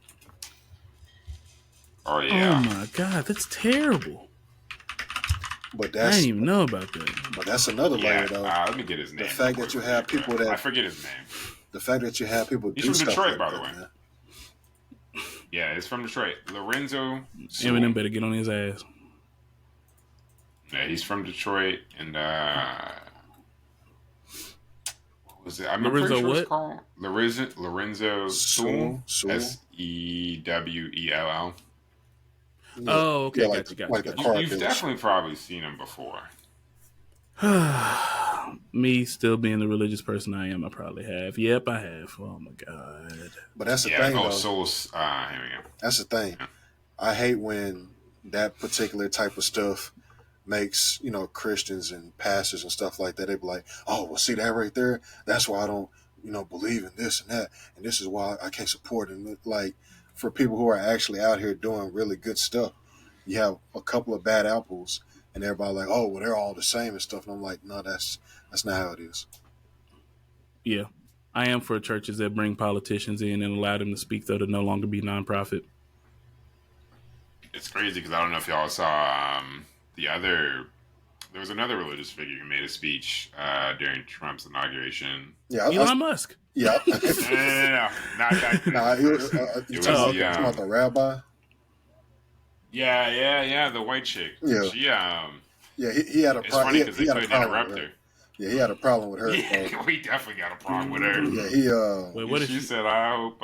[SPEAKER 3] Oh
[SPEAKER 1] Oh
[SPEAKER 3] yeah.
[SPEAKER 1] my god, that's terrible.
[SPEAKER 2] But
[SPEAKER 1] I
[SPEAKER 2] that's
[SPEAKER 1] didn't even know about that.
[SPEAKER 2] another
[SPEAKER 3] Yeah.
[SPEAKER 2] layer though.
[SPEAKER 3] Let me get his name.
[SPEAKER 2] The fact that you have people that
[SPEAKER 3] I forget his name.
[SPEAKER 2] the fact that you have people
[SPEAKER 3] He's
[SPEAKER 2] do
[SPEAKER 3] from
[SPEAKER 2] stuff
[SPEAKER 3] Detroit,
[SPEAKER 2] like
[SPEAKER 3] by the
[SPEAKER 2] that,
[SPEAKER 3] way.
[SPEAKER 2] man.
[SPEAKER 3] Yeah, it's from Detroit. Lorenzo.
[SPEAKER 1] Eminem better get on his ass.
[SPEAKER 3] Yeah, he's from Detroit, and what was it? I'm
[SPEAKER 1] Lorenzo
[SPEAKER 3] pretty sure
[SPEAKER 1] what?
[SPEAKER 3] it's called Lorenzo Sewell.
[SPEAKER 2] Sewell?
[SPEAKER 3] Sewell.
[SPEAKER 2] Yeah.
[SPEAKER 1] Oh, okay,
[SPEAKER 2] Yeah, like
[SPEAKER 1] gotcha.
[SPEAKER 2] the car
[SPEAKER 3] You've
[SPEAKER 2] dealership.
[SPEAKER 3] definitely probably seen him before.
[SPEAKER 1] Me still being the religious person I am, I probably have. Yep, I have. Oh my god.
[SPEAKER 2] But that's the
[SPEAKER 3] Yeah.
[SPEAKER 2] thing,
[SPEAKER 3] Oh,
[SPEAKER 2] though.
[SPEAKER 3] Soul. Here we go.
[SPEAKER 2] That's the thing. I hate when that particular type of stuff makes, Christians and pastors and stuff like that. They be like, oh, well, see that right there? That's why I don't, believe in this and that. And this is why I can't support it. And like, for people who are actually out here doing really good stuff, you have a couple of bad apples and everybody like, oh, well, they're all the same and stuff. And I'm like, no, that's not how it is.
[SPEAKER 1] Yeah. I am for churches that bring politicians in and allow them to speak, though, to no longer be nonprofit.
[SPEAKER 3] It's crazy because I don't know if y'all saw there was another religious figure who made a speech during Trump's inauguration.
[SPEAKER 2] Yeah,
[SPEAKER 1] Elon Musk.
[SPEAKER 2] yeah.
[SPEAKER 3] No, not that.
[SPEAKER 2] Nah, you talking about the rabbi?
[SPEAKER 3] Yeah, the white chick.
[SPEAKER 2] Yeah.
[SPEAKER 3] She
[SPEAKER 2] Yeah, he had a
[SPEAKER 3] It's funny because
[SPEAKER 2] he
[SPEAKER 3] they
[SPEAKER 2] had a
[SPEAKER 3] couldn't
[SPEAKER 2] problem with
[SPEAKER 3] interrupt
[SPEAKER 2] her.
[SPEAKER 3] her.
[SPEAKER 2] Yeah, he had a problem with her. So,
[SPEAKER 3] Yeah, we definitely got a problem with her.
[SPEAKER 2] yeah, he
[SPEAKER 1] Wait, what is
[SPEAKER 3] She
[SPEAKER 1] she?
[SPEAKER 3] said, "I hope."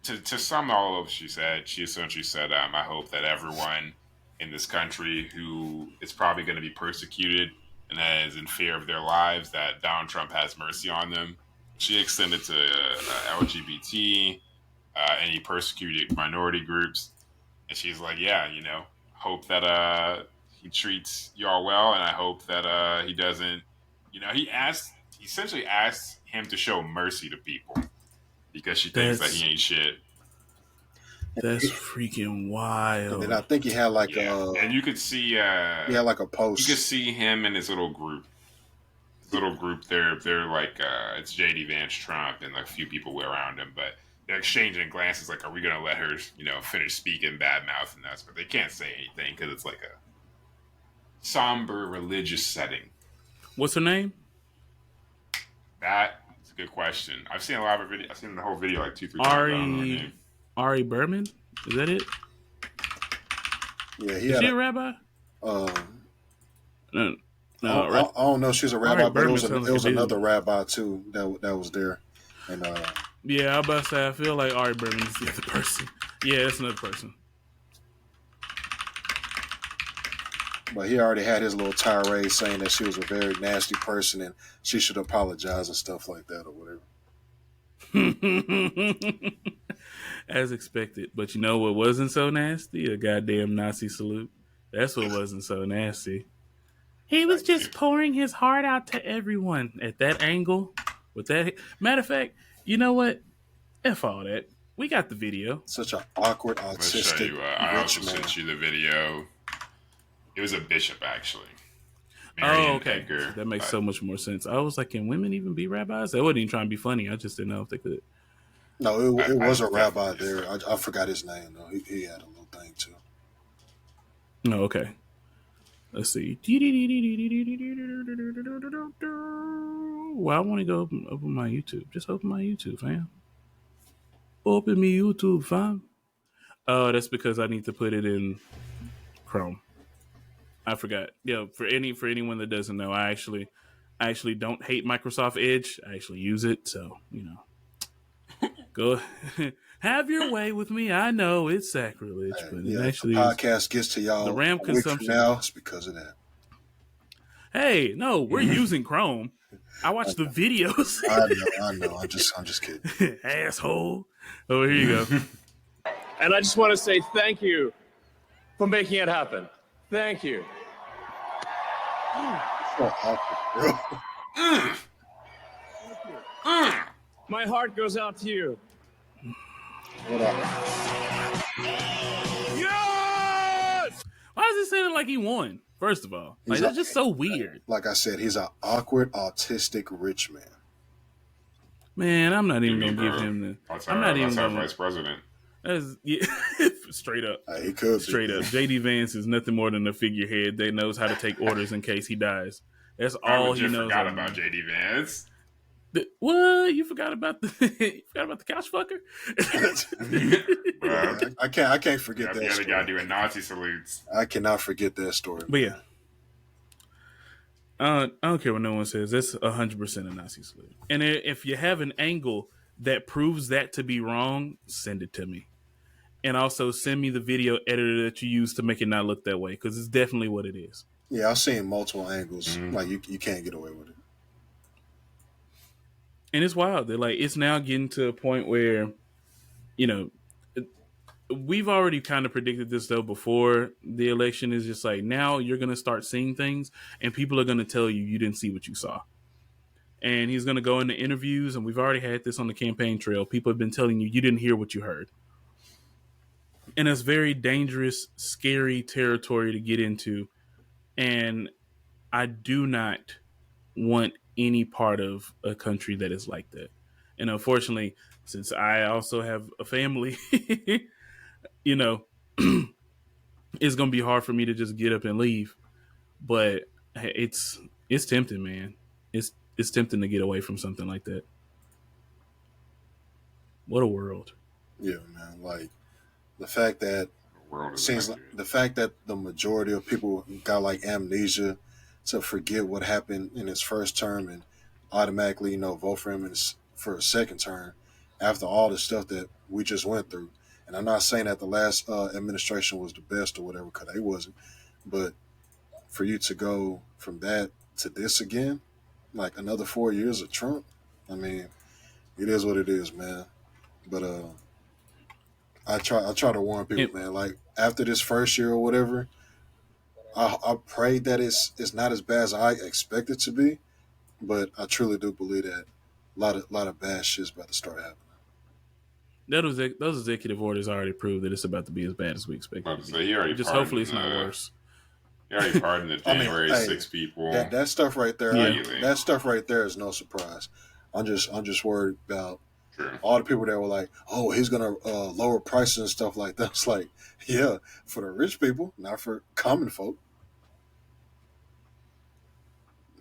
[SPEAKER 3] To sum all up, she essentially said, "I hope that everyone in this country who is probably going to be persecuted and that is in fear of their lives, that Donald Trump has mercy on them." She extended to LGBT, any persecuted minority groups, and she's like, "Yeah, hope that he treats y'all well, and I hope that he doesn't." He essentially asked him to show mercy to people because she thinks that he
[SPEAKER 1] That's
[SPEAKER 3] ain't shit.
[SPEAKER 1] that's freaking
[SPEAKER 2] and then I
[SPEAKER 1] wild.
[SPEAKER 2] think
[SPEAKER 3] Yeah, and
[SPEAKER 2] he had like a
[SPEAKER 3] you could
[SPEAKER 2] post.
[SPEAKER 3] see him and his little group. His little group, they're like it's JD Vance Trump and like a few people around him, but they're exchanging glances like, are we gonna let her finish speaking bad mouth and us? But they can't say anything because it's like a somber religious setting.
[SPEAKER 1] What's her name?
[SPEAKER 3] That's a good question. I've seen a lot of video. I've seen the whole video like 2, 3 times. I don't know her
[SPEAKER 1] Ari
[SPEAKER 3] name.
[SPEAKER 1] Ari Berman. Is that it?
[SPEAKER 2] Yeah, he
[SPEAKER 1] Is
[SPEAKER 2] had
[SPEAKER 1] she a rabbi?
[SPEAKER 2] um,
[SPEAKER 1] No, no. Right.
[SPEAKER 2] I don't know if she's a
[SPEAKER 1] Ari
[SPEAKER 2] rabbi, but
[SPEAKER 1] Berman sounds
[SPEAKER 2] it
[SPEAKER 1] like a
[SPEAKER 2] was
[SPEAKER 1] dude.
[SPEAKER 2] another rabbi too that was there, and
[SPEAKER 1] Yeah, I was about to say I feel like Ari Berman is the other person. Yeah, that's another person.
[SPEAKER 2] but he already had his little tirade saying that she was a very nasty person and she should apologize and stuff like that or whatever.
[SPEAKER 1] As expected. But you know what wasn't so nasty? A goddamn Nazi salute. That's what wasn't so nasty. He was just pouring his heart out to everyone at that angle. With that, matter of fact, you know what? F all that. We got the video.
[SPEAKER 2] Such an awkward,
[SPEAKER 3] Let's show
[SPEAKER 2] autistic,
[SPEAKER 3] you. I also
[SPEAKER 2] rich man.
[SPEAKER 3] sent you the video. It was a bishop actually,
[SPEAKER 1] Oh,
[SPEAKER 3] Marion
[SPEAKER 1] okay.
[SPEAKER 3] Edgar.
[SPEAKER 1] That makes so much more sense. I was like, can women even be rabbis? I wasn't even trying to be funny. I just didn't know if they could.
[SPEAKER 2] No, it
[SPEAKER 3] I
[SPEAKER 2] was a rabbi
[SPEAKER 3] definitely
[SPEAKER 2] there. I forgot his name though. He had a little thing too.
[SPEAKER 1] No, okay. Let's see. Well, I want to go open my YouTube. Just open my YouTube, fam. Open me YouTube, fam. Oh, that's because I need to put it in Chrome. I forgot. Yeah, for anyone that doesn't know, I actually don't hate Microsoft Edge. I actually use it, so go have your way with me. I know it's sacrilege, but it
[SPEAKER 2] Yeah, if the
[SPEAKER 1] actually is.
[SPEAKER 2] podcast gets to
[SPEAKER 1] The
[SPEAKER 2] y'all
[SPEAKER 1] RAM
[SPEAKER 2] a week from
[SPEAKER 1] consumption.
[SPEAKER 2] now, it's because of that.
[SPEAKER 1] Hey, no, we're using Chrome. I watch the videos.
[SPEAKER 2] I know. I'm just kidding.
[SPEAKER 1] Asshole. Oh, here you go.
[SPEAKER 4] And I just want to say thank you for making it happen. Thank you.
[SPEAKER 2] So awkward, bro.
[SPEAKER 4] My heart goes out to you.
[SPEAKER 2] What up?
[SPEAKER 4] Yes!
[SPEAKER 1] Why is it sounding like he won? First of all, like that's just so weird.
[SPEAKER 2] Like I said, he's an awkward, autistic, rich man.
[SPEAKER 1] Man, I'm not even
[SPEAKER 3] Dude,
[SPEAKER 1] gonna give
[SPEAKER 3] bro.
[SPEAKER 1] him the.
[SPEAKER 3] That's
[SPEAKER 1] I'm not even
[SPEAKER 3] our
[SPEAKER 1] gonna.
[SPEAKER 3] vice president.
[SPEAKER 1] That's, yeah, straight up.
[SPEAKER 2] He could
[SPEAKER 1] Straight
[SPEAKER 2] be.
[SPEAKER 1] up. JD Vance is nothing more than a figurehead that knows how to take orders in case he dies. That's
[SPEAKER 3] I
[SPEAKER 1] all he
[SPEAKER 3] legit
[SPEAKER 1] knows.
[SPEAKER 3] forgot about JD Vance.
[SPEAKER 1] What? You forgot about the you forgot about the couch fucker?
[SPEAKER 3] Bro,
[SPEAKER 2] I can't forget that
[SPEAKER 3] the other guy
[SPEAKER 2] story.
[SPEAKER 3] doing Nazi salutes.
[SPEAKER 2] I cannot forget that story.
[SPEAKER 1] But yeah. I don't care what no one says. That's 100% a Nazi salute. And if you have an angle that proves that to be wrong, send it to me. And also send me the video editor that you use to make it not look that way, because it's definitely what it is.
[SPEAKER 2] Yeah, I've seen multiple angles. Like you can't get away with it.
[SPEAKER 1] And it's wild. They're like, it's now getting to a point where, we've already kind of predicted this though before the election. Is just like, now you're going to start seeing things and people are going to tell you didn't see what you saw. And he's going to go into interviews, and we've already had this on the campaign trail. People have been telling you didn't hear what you heard. And it's very dangerous, scary territory to get into. And I do not want any part of a country that is like that. And unfortunately, since I also have a family, it's going to be hard for me to just get up and leave. But it's tempting, man. It's tempting to get away from something like that. What a world.
[SPEAKER 2] Yeah, man. Like the fact that
[SPEAKER 3] world is
[SPEAKER 2] seems like
[SPEAKER 3] accurate.
[SPEAKER 2] the fact that the majority of people got like amnesia to forget what happened in his first term and automatically, vote for him for a second term after all the stuff that we just went through. And I'm not saying that the last administration was the best or whatever, because it wasn't. But for you to go from that to this again, like another 4 years of Trump, I mean, it is what it is, man. But I try to warn people,
[SPEAKER 1] And,
[SPEAKER 2] man. Like after this first year or whatever, I pray that it's not as bad as I expect it to be. But I truly do believe that a lot of bad shit's about to start happening.
[SPEAKER 1] those executive orders already prove that it's about to be as bad as we expect it to
[SPEAKER 3] But so
[SPEAKER 1] be.
[SPEAKER 3] he already
[SPEAKER 1] Just hopefully
[SPEAKER 3] pardoned.
[SPEAKER 1] it's not worse.
[SPEAKER 3] He already pardoned the
[SPEAKER 2] I mean,
[SPEAKER 3] January
[SPEAKER 2] hey,
[SPEAKER 3] 6 people
[SPEAKER 2] that stuff right there,
[SPEAKER 1] Yeah.
[SPEAKER 3] immediately.
[SPEAKER 2] that stuff right there is no surprise. I'm just worried about
[SPEAKER 3] True.
[SPEAKER 2] all the people that were like, "Oh, he's gonna lower prices and stuff like that." It's like, yeah, for the rich people, not for common folk.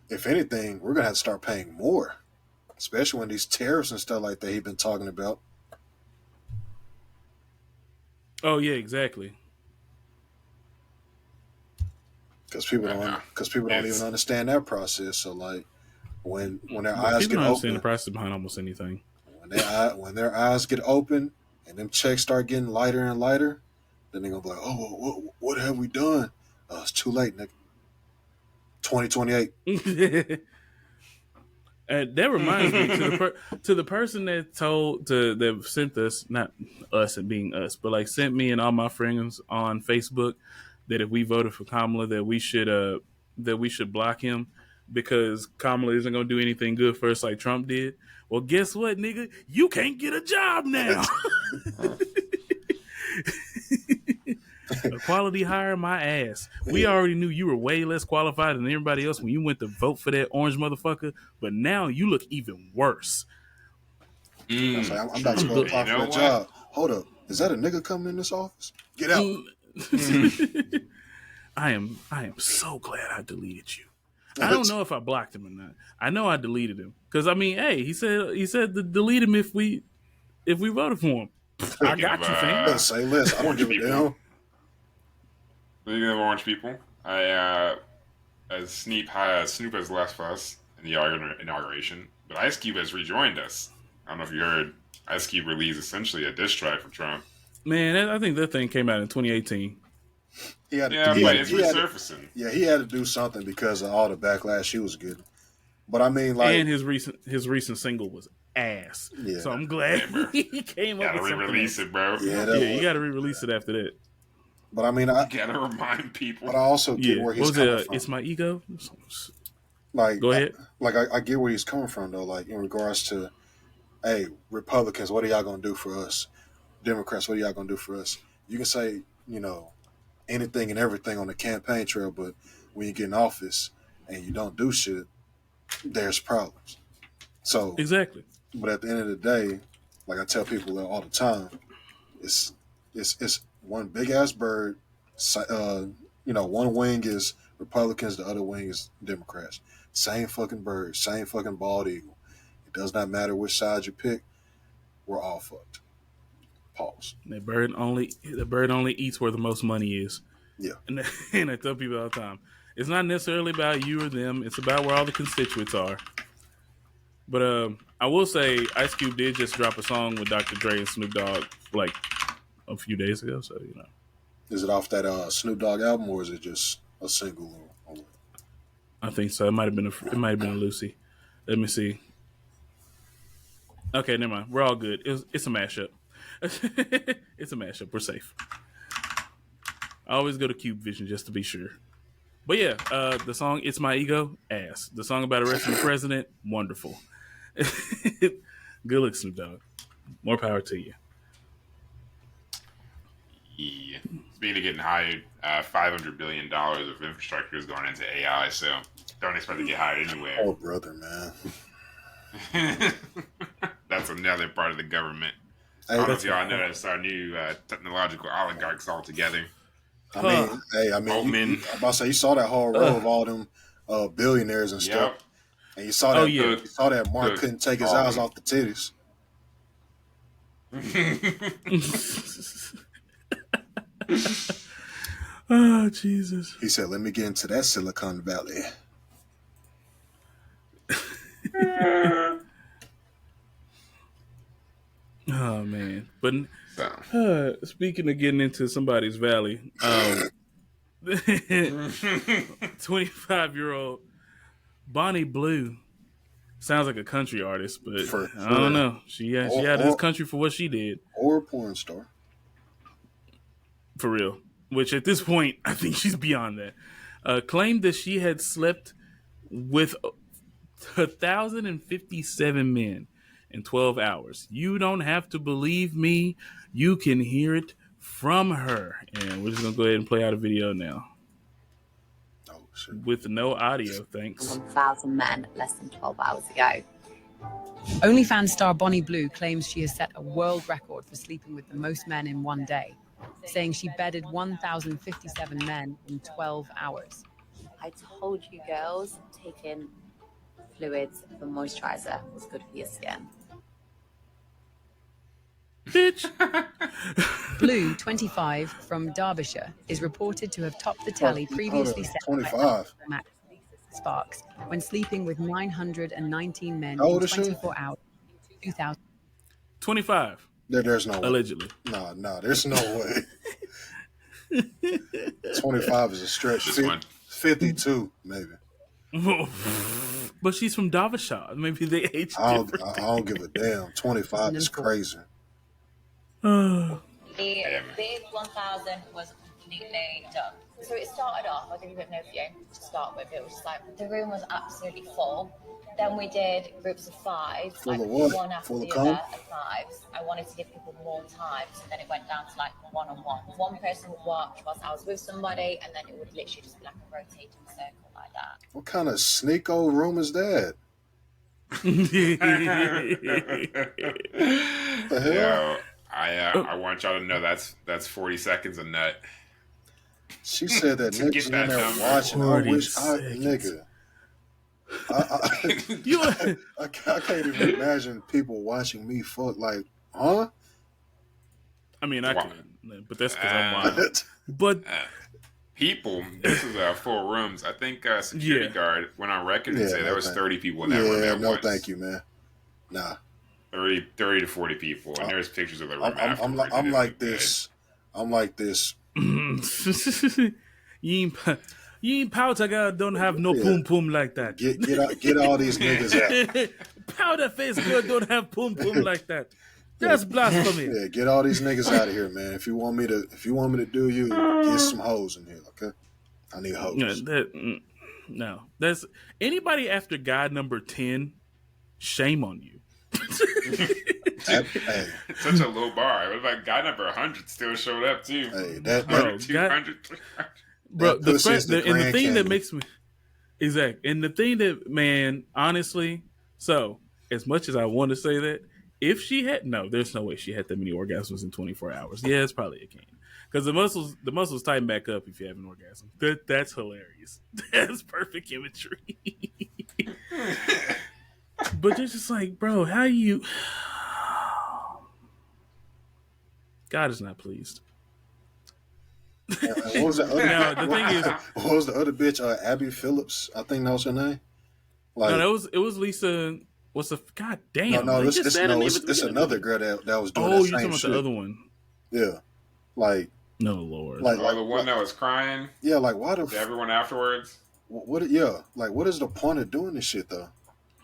[SPEAKER 2] If anything, we're gonna have to start paying more, especially when these tariffs and stuff like that he's been talking about.
[SPEAKER 1] Oh yeah, exactly.
[SPEAKER 2] Because people
[SPEAKER 3] I
[SPEAKER 2] don't
[SPEAKER 3] know.
[SPEAKER 2] because people don't
[SPEAKER 3] It's
[SPEAKER 2] even understand that process. So like when their
[SPEAKER 1] But
[SPEAKER 2] eyes
[SPEAKER 1] people
[SPEAKER 2] get
[SPEAKER 1] don't understand the
[SPEAKER 2] open,
[SPEAKER 1] process behind almost anything.
[SPEAKER 2] when their eyes get open and them checks start getting lighter and lighter, then they're gonna be like, "Oh, what have we done? It's too late, nigga. 2028."
[SPEAKER 1] And that reminds me to the person that sent us, not us and being us, but like sent me and all my friends on Facebook that if we voted for Kamala that we should block him because Kamala isn't going to do anything good for us like Trump did. Well, guess what, nigga? You can't get a job now. A quality hire, my ass. We already knew you were way less qualified than everybody else when you went to vote for that orange motherfucker, but now you look even worse.
[SPEAKER 2] I was like, I'm about to
[SPEAKER 3] true.
[SPEAKER 2] go
[SPEAKER 3] And you
[SPEAKER 2] apply for
[SPEAKER 3] know
[SPEAKER 2] a
[SPEAKER 3] what?
[SPEAKER 2] job. Hold up, is that a nigga coming in this office? Get out.
[SPEAKER 1] I am so glad I deleted you. I
[SPEAKER 2] That's-
[SPEAKER 1] don't know if I blocked him or not. I know I deleted him because I mean, hey, he said to delete him if we voted for him. I
[SPEAKER 3] Speaking
[SPEAKER 1] got
[SPEAKER 3] of
[SPEAKER 1] you, fam.
[SPEAKER 2] Say less. I don't
[SPEAKER 3] orange
[SPEAKER 2] give a
[SPEAKER 3] people.
[SPEAKER 2] damn.
[SPEAKER 3] Speaking of orange people, as Snoop has left us in the inauguration, but Ice Cube has rejoined us. I don't know if you heard. Ice Cube released essentially a diss track for Trump.
[SPEAKER 1] Man, I think that thing came out in 2018.
[SPEAKER 2] He had
[SPEAKER 3] Yeah,
[SPEAKER 2] he
[SPEAKER 3] but
[SPEAKER 2] had-
[SPEAKER 3] it's
[SPEAKER 2] he had to-
[SPEAKER 3] resurfacing.
[SPEAKER 2] yeah, he had to do something because of all the backlash he was getting. But I mean, like,
[SPEAKER 1] And his recent single was ass.
[SPEAKER 2] Yeah.
[SPEAKER 1] So I'm glad
[SPEAKER 3] Yeah, bro.
[SPEAKER 1] he came up
[SPEAKER 3] Gotta
[SPEAKER 1] with something
[SPEAKER 3] re-release
[SPEAKER 1] else.
[SPEAKER 3] it, bro.
[SPEAKER 2] yeah,
[SPEAKER 1] Yeah, you got to re-release it after that.
[SPEAKER 2] but I mean, I
[SPEAKER 3] Gotta remind people.
[SPEAKER 2] but I also get
[SPEAKER 1] Yeah,
[SPEAKER 2] where
[SPEAKER 1] what
[SPEAKER 2] he's
[SPEAKER 1] was
[SPEAKER 2] coming
[SPEAKER 1] it?
[SPEAKER 2] from.
[SPEAKER 1] It's my ego.
[SPEAKER 2] Like,
[SPEAKER 1] Go ahead.
[SPEAKER 2] I get where he's coming from though. Like in regards to, hey, Republicans, what are y'all gonna do for us? Democrats, what are y'all gonna do for us? You can say, anything and everything on the campaign trail, but when you get in office and you don't do shit, there's problems. So,
[SPEAKER 1] Exactly.
[SPEAKER 2] but at the end of the day, like I tell people all the time, it's one big ass bird. One wing is Republicans, the other wing is Democrats. Same fucking bird, same fucking bald eagle. It does not matter which side you pick. We're all fucked. Pause.
[SPEAKER 1] The bird only eats where the most money is.
[SPEAKER 2] Yeah.
[SPEAKER 1] And I tell people all the time, it's not necessarily about you or them. It's about where all the constituents are. But I will say, Ice Cube did just drop a song with Dr. Dre and Snoop Dogg like a few days ago. So
[SPEAKER 2] Is it off that Snoop Dogg album or is it just a single?
[SPEAKER 1] I think so. It might have been a Lucy. Let me see. Okay, never mind. We're all good. It's a mashup. It's a mashup. We're safe. I always go to Cube Vision just to be sure. But yeah, the song "It's My Ego" ass. The song about arresting the president, wonderful. Good luck, Snoop Dogg. More power to you.
[SPEAKER 3] Yeah. Speaking of getting hired, $500 billion of infrastructure is going into AI, so don't expect to get hired
[SPEAKER 2] Oh,
[SPEAKER 3] anywhere.
[SPEAKER 2] brother, man.
[SPEAKER 3] That's another part of the government. I
[SPEAKER 2] Hey,
[SPEAKER 3] don't know if y'all know that's our new technological oligarchs all together.
[SPEAKER 2] I mean,
[SPEAKER 3] Altman.
[SPEAKER 2] I'm about to say you saw that whole row of all them billionaires and stuff,
[SPEAKER 3] Yep.
[SPEAKER 2] and you saw that.
[SPEAKER 1] Oh, yeah.
[SPEAKER 2] You saw that Mark
[SPEAKER 3] Good.
[SPEAKER 2] couldn't take his
[SPEAKER 3] Oh.
[SPEAKER 2] eyes off the titties.
[SPEAKER 1] Oh, Jesus.
[SPEAKER 2] He said, "Let me get into that Silicon Valley."
[SPEAKER 1] Oh, man. But
[SPEAKER 3] So.
[SPEAKER 1] speaking of getting into somebody's valley, 25-year-old Bonnie Blue sounds like a country artist, but I
[SPEAKER 2] For
[SPEAKER 1] don't
[SPEAKER 2] real.
[SPEAKER 1] know. She out of this country for what she did.
[SPEAKER 2] Or a porn star.
[SPEAKER 1] For real. Which at this point, I think she's beyond that. Claimed that she had slept with 1,057 men in 12 hours. You don't have to believe me. You can hear it from her. And we're just going to go ahead and play out a video now.
[SPEAKER 2] Oh, shit.
[SPEAKER 1] With no audio, thanks.
[SPEAKER 5] 1,000 men less than 12 hours ago.
[SPEAKER 6] OnlyFans star Bonnie Blue claims she has set a world record for sleeping with the most men in one day, saying she bedded 1,057 men in 12 hours.
[SPEAKER 5] I told you girls, taking fluids for moisturizer was good for your skin.
[SPEAKER 1] Bitch.
[SPEAKER 6] Blue, 25, from Derbyshire, is reported to have topped the tally previously set by
[SPEAKER 2] 25.
[SPEAKER 6] Max Sparks when sleeping with 919 men
[SPEAKER 2] How old
[SPEAKER 6] in
[SPEAKER 2] is she?
[SPEAKER 6] 24 hours in 2000.
[SPEAKER 1] 25.
[SPEAKER 2] There's no way.
[SPEAKER 1] Allegedly.
[SPEAKER 2] Nah, there's no way. 25 is a stretch.
[SPEAKER 3] This one.
[SPEAKER 2] 52, maybe.
[SPEAKER 1] But she's from Derbyshire. Maybe they age different.
[SPEAKER 2] I don't give a damn. 25 is crazy.
[SPEAKER 5] The big 1,000 was completely done. So it started off, I'll give you a bit of an overview to start with. It was just like the room was absolutely full. Then we did groups of 5,
[SPEAKER 2] Full
[SPEAKER 5] like
[SPEAKER 2] of what?
[SPEAKER 5] one after
[SPEAKER 2] Full of
[SPEAKER 5] the
[SPEAKER 2] cum?
[SPEAKER 5] other at 5s. I wanted to give people more time, so then it went down to like one-on-one. One person would watch whilst I was with somebody, and then it would literally just be like a rotating circle like that.
[SPEAKER 2] What kind of sneako room is that? The hell?
[SPEAKER 3] Yo, I want y'all to know that's 40 seconds a nut.
[SPEAKER 2] She said that
[SPEAKER 3] To
[SPEAKER 2] niggas
[SPEAKER 3] get
[SPEAKER 2] in
[SPEAKER 3] that
[SPEAKER 2] there
[SPEAKER 3] number.
[SPEAKER 2] watching. I
[SPEAKER 1] 40
[SPEAKER 2] wish
[SPEAKER 1] seconds.
[SPEAKER 2] nigga. I can't even imagine people watching me fuck. Like, huh?
[SPEAKER 1] I mean, I
[SPEAKER 3] Wow.
[SPEAKER 1] can, but that's because I'm wild. But
[SPEAKER 3] People, this is full rooms. I think security
[SPEAKER 1] Yeah.
[SPEAKER 3] guard went on record and
[SPEAKER 2] Yeah,
[SPEAKER 3] said
[SPEAKER 2] no
[SPEAKER 3] there was
[SPEAKER 2] thank-
[SPEAKER 3] 30 people in that room
[SPEAKER 2] Yeah,
[SPEAKER 3] at
[SPEAKER 2] no,
[SPEAKER 3] once.
[SPEAKER 2] thank you, man. Nah,
[SPEAKER 3] 30 to 40 people, and there's pictures of the room
[SPEAKER 2] I'm
[SPEAKER 3] afterwards.
[SPEAKER 2] I'm
[SPEAKER 3] It
[SPEAKER 2] like
[SPEAKER 3] looked good.
[SPEAKER 2] this. I'm like this.
[SPEAKER 1] you ain't powder girl don't have no
[SPEAKER 2] Yeah.
[SPEAKER 1] pum pum like that.
[SPEAKER 2] Get all these niggas out.
[SPEAKER 1] Powder face girl don't have pum pum like that. That's blasphemy.
[SPEAKER 2] Yeah, get all these niggas out of here, man. If you want me to do you, get some hoes in here, okay? I need hoes.
[SPEAKER 1] Yeah, no, that's anybody after guy number 10. Shame on you.
[SPEAKER 2] Hey,
[SPEAKER 3] Such a low bar. What about guy number 100 still showed up too?
[SPEAKER 2] hey, that
[SPEAKER 1] Bro,
[SPEAKER 3] 200, 300.
[SPEAKER 1] Bro,
[SPEAKER 2] That pussy is the
[SPEAKER 1] and the
[SPEAKER 2] Grand
[SPEAKER 1] thing that
[SPEAKER 2] Canyon.
[SPEAKER 1] makes me and the thing that, man, honestly, so as much as I want to say that, if she had there's no way she had that many orgasms in 24 hours. Yeah, it's probably a cane. Because the muscles tighten back up if you have an orgasm. That's hilarious. That's perfect imagery. But it's just like, bro, how you God is not pleased.
[SPEAKER 2] what was the other?
[SPEAKER 1] Now, the thing is,
[SPEAKER 2] what was the other bitch? Abby Phillips, I think that was her name. Like,
[SPEAKER 1] no, it was Lisa. What's the God damn?
[SPEAKER 2] no,
[SPEAKER 1] they
[SPEAKER 2] this,
[SPEAKER 1] just
[SPEAKER 2] this,
[SPEAKER 1] said her
[SPEAKER 2] no,
[SPEAKER 1] name
[SPEAKER 2] it's,
[SPEAKER 1] at the
[SPEAKER 2] it's
[SPEAKER 1] beginning.
[SPEAKER 2] another girl that was doing
[SPEAKER 1] Oh,
[SPEAKER 2] that
[SPEAKER 1] you're
[SPEAKER 2] same
[SPEAKER 1] talking about
[SPEAKER 2] shit.
[SPEAKER 1] the other one.
[SPEAKER 2] Yeah, like,
[SPEAKER 1] No, Lord.
[SPEAKER 3] Oh, the one that was crying
[SPEAKER 2] yeah, like why the
[SPEAKER 3] to everyone afterwards.
[SPEAKER 2] what? Yeah, like what is the point of doing this shit though?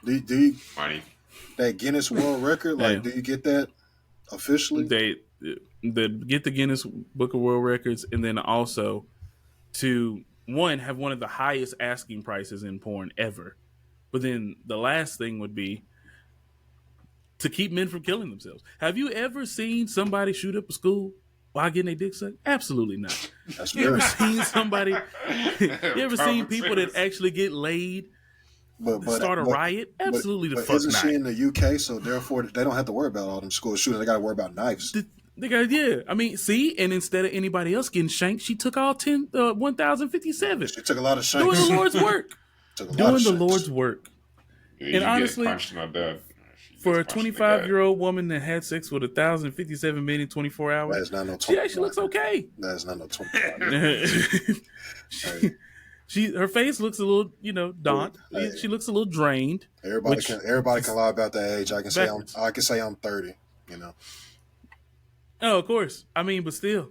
[SPEAKER 2] Do you
[SPEAKER 3] Money.
[SPEAKER 2] that Guinness World Record? Like,
[SPEAKER 1] Yeah.
[SPEAKER 2] do you get that officially?
[SPEAKER 1] They get the Guinness Book of World Records, and then also to have one of the highest asking prices in porn ever. But then the last thing would be to keep men from killing themselves. Have you ever seen somebody shoot up a school while getting their dick sucked? Absolutely not.
[SPEAKER 2] That's
[SPEAKER 1] You ever
[SPEAKER 2] very,
[SPEAKER 1] seen somebody? You ever seen people that actually get laid
[SPEAKER 2] but
[SPEAKER 1] start a riot? Absolutely the
[SPEAKER 2] but
[SPEAKER 1] fuck
[SPEAKER 2] isn't
[SPEAKER 1] not.
[SPEAKER 2] she in the UK? So therefore, they don't have to worry about all them school shootings. They got to worry about knives.
[SPEAKER 1] They got, yeah. I mean, see, and instead of anybody else getting shanked, she took all 1,057.
[SPEAKER 2] She took a lot of
[SPEAKER 1] Doing
[SPEAKER 2] shanks.
[SPEAKER 1] the Lord's work.
[SPEAKER 2] Took a lot
[SPEAKER 1] Doing
[SPEAKER 2] of
[SPEAKER 1] the
[SPEAKER 2] shanks.
[SPEAKER 1] Lord's work.
[SPEAKER 3] You
[SPEAKER 1] And honestly-
[SPEAKER 3] get punched in the dub.
[SPEAKER 1] For a
[SPEAKER 3] Punch in the gut.
[SPEAKER 1] 25-year-old woman that had sex with 1,057 men in 24
[SPEAKER 2] That
[SPEAKER 1] hours,
[SPEAKER 2] is not no 20.
[SPEAKER 1] she actually looks okay.
[SPEAKER 2] That is not no 20. Hey,
[SPEAKER 1] Her face looks a little, daunt.
[SPEAKER 2] Hey.
[SPEAKER 1] She looks a little drained.
[SPEAKER 2] everybody can lie about that age. I can
[SPEAKER 1] backwards.
[SPEAKER 2] say I'm 30. You know.
[SPEAKER 1] Oh, of course. I mean, but still,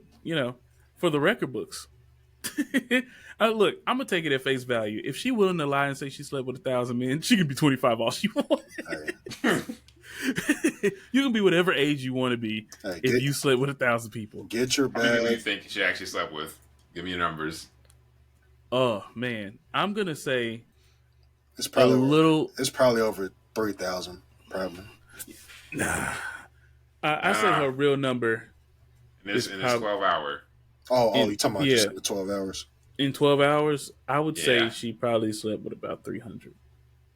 [SPEAKER 1] for the record books. Look, I'm gonna take it at face value. If she willing to lie and say she slept with 1,000 men, she can be 25 all she wants.
[SPEAKER 2] Hey,
[SPEAKER 1] You can be whatever age you want to be if you slept with 1,000 people.
[SPEAKER 2] get your
[SPEAKER 3] How many do you
[SPEAKER 2] bag.
[SPEAKER 3] think she actually slept with? Give me your numbers.
[SPEAKER 1] Oh man, I'm gonna say
[SPEAKER 2] It's probably
[SPEAKER 1] a little.
[SPEAKER 2] It's probably over 3,000. Probably.
[SPEAKER 1] Nah, I say her real number
[SPEAKER 3] In this 12-hour.
[SPEAKER 2] Oh, you talking about just
[SPEAKER 1] yeah.
[SPEAKER 2] in the 12 hours?
[SPEAKER 1] in 12 hours. I would say
[SPEAKER 3] Yeah.
[SPEAKER 1] she probably slept with about 300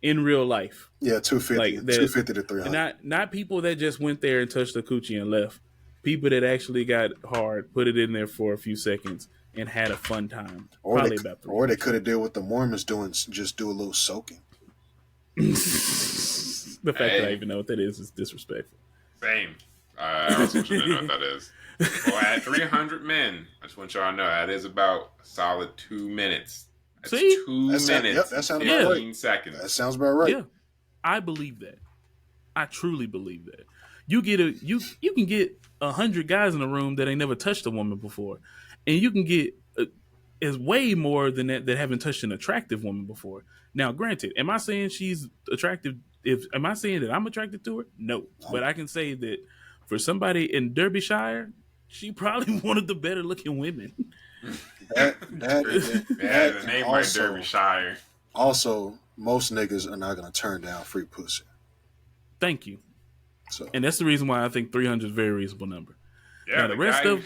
[SPEAKER 1] in real life.
[SPEAKER 2] Yeah, 250.
[SPEAKER 1] Like that-
[SPEAKER 2] 250 to 300.
[SPEAKER 1] Not people that just went there and touched the coochie and left. People that actually got hard, put it in there for a few seconds, and had a fun time. Probably about 300.
[SPEAKER 2] Or they could have did what the Mormons doing, just do a little soaking.
[SPEAKER 1] The fact that I even know what that is disrespectful.
[SPEAKER 3] Same. I also want you to know what that is. Well, at 300 men, I just want y'all to know that is about a solid 2 minutes. That's
[SPEAKER 1] See?
[SPEAKER 3] 2
[SPEAKER 2] That sound-
[SPEAKER 3] minutes.
[SPEAKER 2] yep, that sounds
[SPEAKER 1] about right.
[SPEAKER 3] 15 seconds.
[SPEAKER 2] That sounds about right.
[SPEAKER 1] Yeah, I believe that. I truly believe that. You can get 100 guys in a room that ain't never touched a woman before, and you can get is way more than that haven't touched an attractive woman before. Now, granted, am I saying she's attractive? Am I saying that I'm attracted to her? No, but I can say that for somebody in Derbyshire, she probably one of the better looking women.
[SPEAKER 3] Yeah, the name like Derbyshire.
[SPEAKER 2] Also, most niggas are not gonna turn down free pussy.
[SPEAKER 1] Thank you.
[SPEAKER 2] So
[SPEAKER 1] And that's the reason why I think 300 is a very reasonable number.
[SPEAKER 3] Yeah,
[SPEAKER 1] Now, the rest of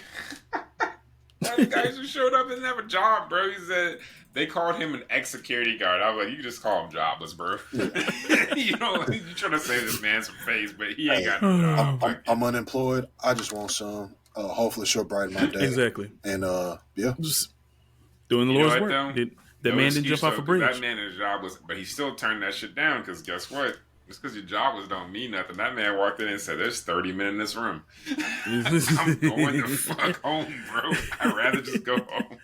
[SPEAKER 3] the guys who showed up didn't have a job, bro. He said they called him an ex-security guard. I was like, you just call him jobless, bro. You trying to save this man some face, but he ain't got no job.
[SPEAKER 2] I'm unemployed. I just want some. Hopefully, she'll brighten my day.
[SPEAKER 1] exactly.
[SPEAKER 2] And yeah,
[SPEAKER 1] Just doing the
[SPEAKER 3] You know
[SPEAKER 1] Lord's
[SPEAKER 3] what,
[SPEAKER 1] work.
[SPEAKER 3] though?
[SPEAKER 1] That
[SPEAKER 3] No
[SPEAKER 1] man didn't
[SPEAKER 3] excuse,
[SPEAKER 1] jump off a
[SPEAKER 3] though, 'cause
[SPEAKER 1] bridge.
[SPEAKER 3] That man is jobless, but he still turned that shit down because guess what? Just because you're jobless don't mean nothing. That man walked in and said, "There's 30 men in this room." I'm going the fuck home, bro. I'd rather just go home.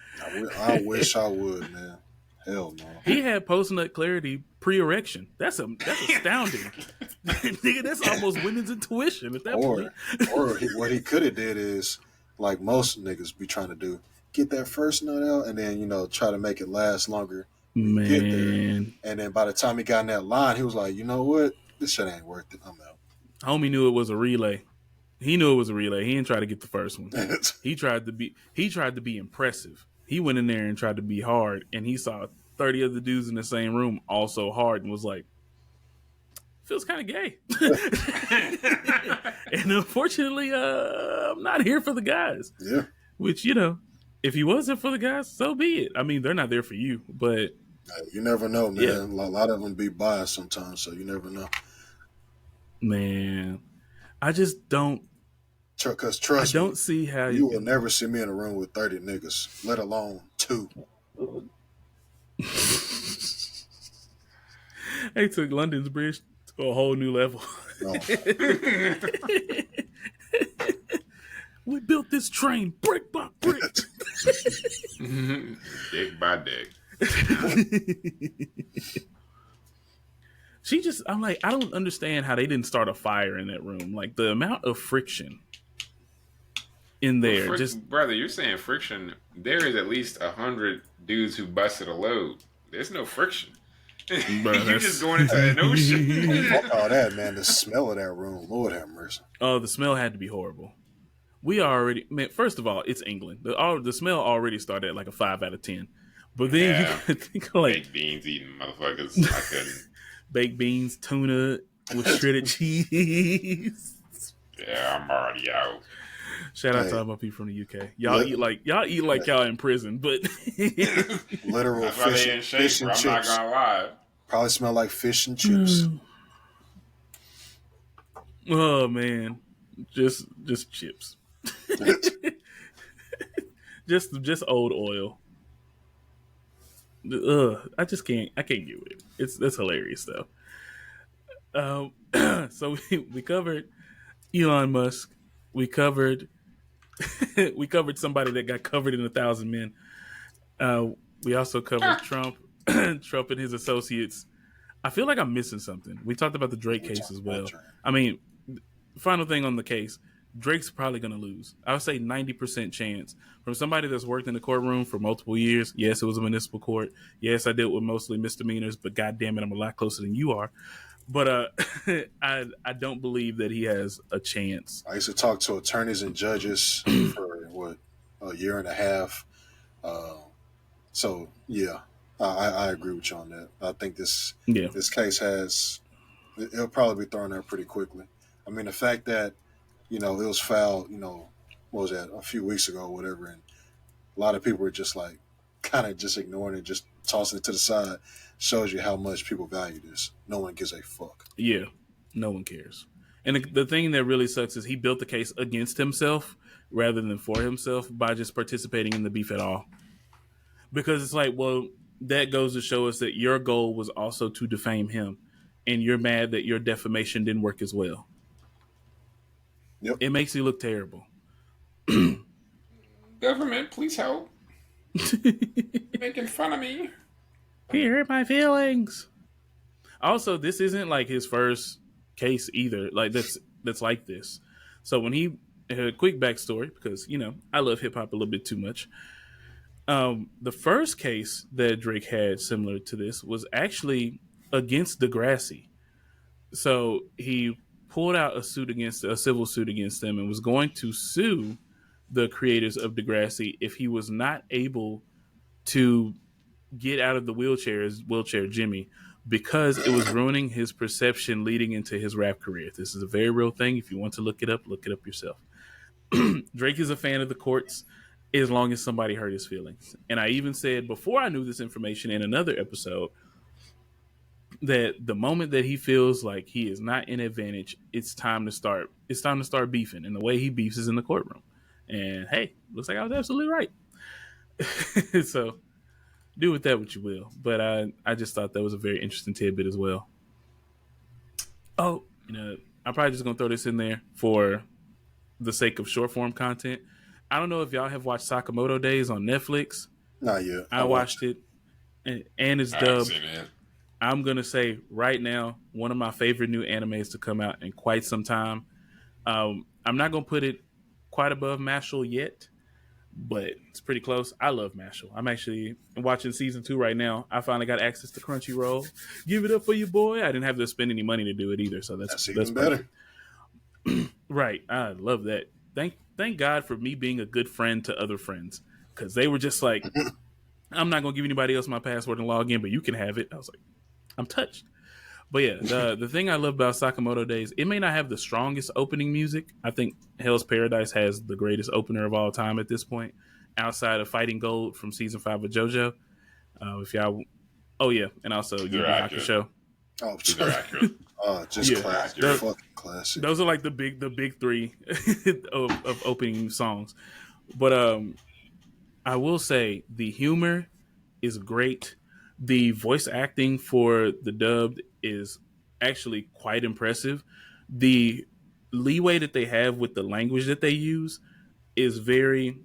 [SPEAKER 2] I wish I would, man. Hell no.
[SPEAKER 1] He had post-nut clarity pre-erection. That's astounding. Nigga, that's almost women's intuition at that point.
[SPEAKER 2] What he could have did is, like most niggas be trying to do, get that first nut out and then, try to make it last longer. Get there.
[SPEAKER 1] Man,
[SPEAKER 2] And then by the time he got in that line, he was like, you know what? This shit ain't worth it. I'm out.
[SPEAKER 1] homie knew it was a relay. He knew it was a relay. He didn't try to get the first one. He tried to be impressive. He went in there and tried to be hard, and he saw 30 other dudes in the same room also hard and was like, feels kind of gay. And unfortunately, I'm not here for the guys.
[SPEAKER 2] Yeah.
[SPEAKER 1] Which, if he wasn't for the guys, so be it. I mean, they're not there for you, but
[SPEAKER 2] You never know, man.
[SPEAKER 1] Yeah.
[SPEAKER 2] A lot of them be biased sometimes, so you never know.
[SPEAKER 1] man, I just don't.
[SPEAKER 2] Because
[SPEAKER 1] I
[SPEAKER 2] trust me,
[SPEAKER 1] don't see how
[SPEAKER 2] you will never see me in a room with 30 niggas, let alone 2.
[SPEAKER 1] They took London's bridge to a whole new level.
[SPEAKER 2] No.
[SPEAKER 1] We built this train brick by brick.
[SPEAKER 3] Dick by dick.
[SPEAKER 1] I'm like, I don't understand how they didn't start a fire in that room. Like the amount of friction in there.
[SPEAKER 3] Brother, you're saying friction. There is at least 100 dudes who busted a load. There's no friction. You're just going into an ocean.
[SPEAKER 2] Fuck all that, man. The smell of that room, Lord have mercy.
[SPEAKER 1] Oh, the smell had to be horrible. First of all, it's England. The smell already started at like a 5 out of 10. But then you gotta think like
[SPEAKER 3] baked beans eating motherfuckers. I couldn't.
[SPEAKER 1] Baked beans, tuna with shredded cheese.
[SPEAKER 3] Yeah, I'm already out.
[SPEAKER 1] Shout out to all my people from the UK. Y'all eat like y'all in prison, but
[SPEAKER 2] Literal
[SPEAKER 3] That's why they in shape,
[SPEAKER 2] fish and
[SPEAKER 3] bro. I'm not
[SPEAKER 2] chips.
[SPEAKER 3] gonna lie.
[SPEAKER 2] Probably smell like fish and chips.
[SPEAKER 1] oh man, just chips, just old oil. I can't get with it. That's hilarious though. Um, so we covered Elon Musk. We covered we covered somebody that got covered in 1,000 men. Uh, we also covered Trump, Trump and his associates. I feel like I'm missing something. We talked about the Drake
[SPEAKER 2] We
[SPEAKER 1] case
[SPEAKER 2] talked
[SPEAKER 1] as
[SPEAKER 2] about
[SPEAKER 1] well.
[SPEAKER 2] Drake.
[SPEAKER 1] I mean, final thing on the case, Drake's probably going to lose. I would say 90% chance. From somebody that's worked in the courtroom for multiple years, yes, it was a municipal court. Yes, I dealt with mostly misdemeanors, but god damn it, I'm a lot closer than you are. But I don't believe that he has a chance.
[SPEAKER 2] I used to talk to attorneys and judges for what, a year and a half. Uh, so yeah, I agree with you on that. I think
[SPEAKER 1] Yeah.
[SPEAKER 2] this case has, it'll probably be thrown out pretty quickly. I mean, the fact that it was filed, what was that, a few weeks ago or whatever, and a lot of people were just like kind of just ignoring it, just tossing it to the side, shows you how much people value this. No one gives a fuck.
[SPEAKER 1] Yeah. No one cares. And the thing that really sucks is he built the case against himself rather than for himself by just participating in the beef at all. Because it's like, well, that goes to show us that your goal was also to defame him, and you're mad that your defamation didn't work as well.
[SPEAKER 2] Yep.
[SPEAKER 1] It makes you look terrible.
[SPEAKER 3] Government, please help. Making fun of me.
[SPEAKER 1] He hurt my feelings. Also, this isn't like his first case either. Like that's like this. So when he had a quick backstory, because I love hip hop a little bit too much. The first case that Drake had similar to this was actually against Degrassi. So he pulled out a civil suit against them and was going to sue the creators of Degrassi if he was not able to get out of the wheelchair Jimmy, because it was ruining his perception leading into his rap career. This is a very real thing. If you want to look it up yourself. Drake is a fan of the courts as long as somebody hurt his feelings. And I even said before I knew this information in another episode that the moment that he feels like he is not in advantage, it's time to start beefing. And the way he beefs is in the courtroom. And hey, looks like I was absolutely right. So do with that what you will. But I just thought that was a very interesting tidbit as well. Oh, I'm probably just gonna throw this in there for the sake of short form content. I don't know if y'all have watched Sakamoto Days on Netflix.
[SPEAKER 2] Not yet.
[SPEAKER 1] I watched it, and it's
[SPEAKER 3] I haven't
[SPEAKER 1] dubbed.
[SPEAKER 3] seen it.
[SPEAKER 1] I'm gonna say right now, one of my favorite new animes to come out in quite some time. I'm not gonna put it quite above Mashal yet, but it's pretty close. I love Mashal. I'm actually watching season 2 right now. I finally got access to Crunchyroll. Give it up for you, boy. I didn't have to spend any money to do it either, so that's
[SPEAKER 2] even better.
[SPEAKER 1] Right. I love that. Thank God for me being a good friend to other friends, because they were just like, I'm not gonna give anybody else my password and log in, but you can have it. I was like, I'm touched. But yeah, the thing I love about Sakamoto Days, it may not have the strongest opening music. I think Hell's Paradise has the greatest opener of all time at this point, outside of Fighting Gold from season 5 of JoJo. If y'all, oh yeah, and also Yu Yu Hakusho.
[SPEAKER 2] Oh,
[SPEAKER 3] These are accurate.
[SPEAKER 2] just
[SPEAKER 1] Yeah.
[SPEAKER 2] classic.
[SPEAKER 3] Those-
[SPEAKER 2] Fucking classic.
[SPEAKER 1] Those are like the big three of opening songs. But I will say the humor is great. The voice acting for the dubbed is actually quite impressive. The leeway that they have with the language that they use is very,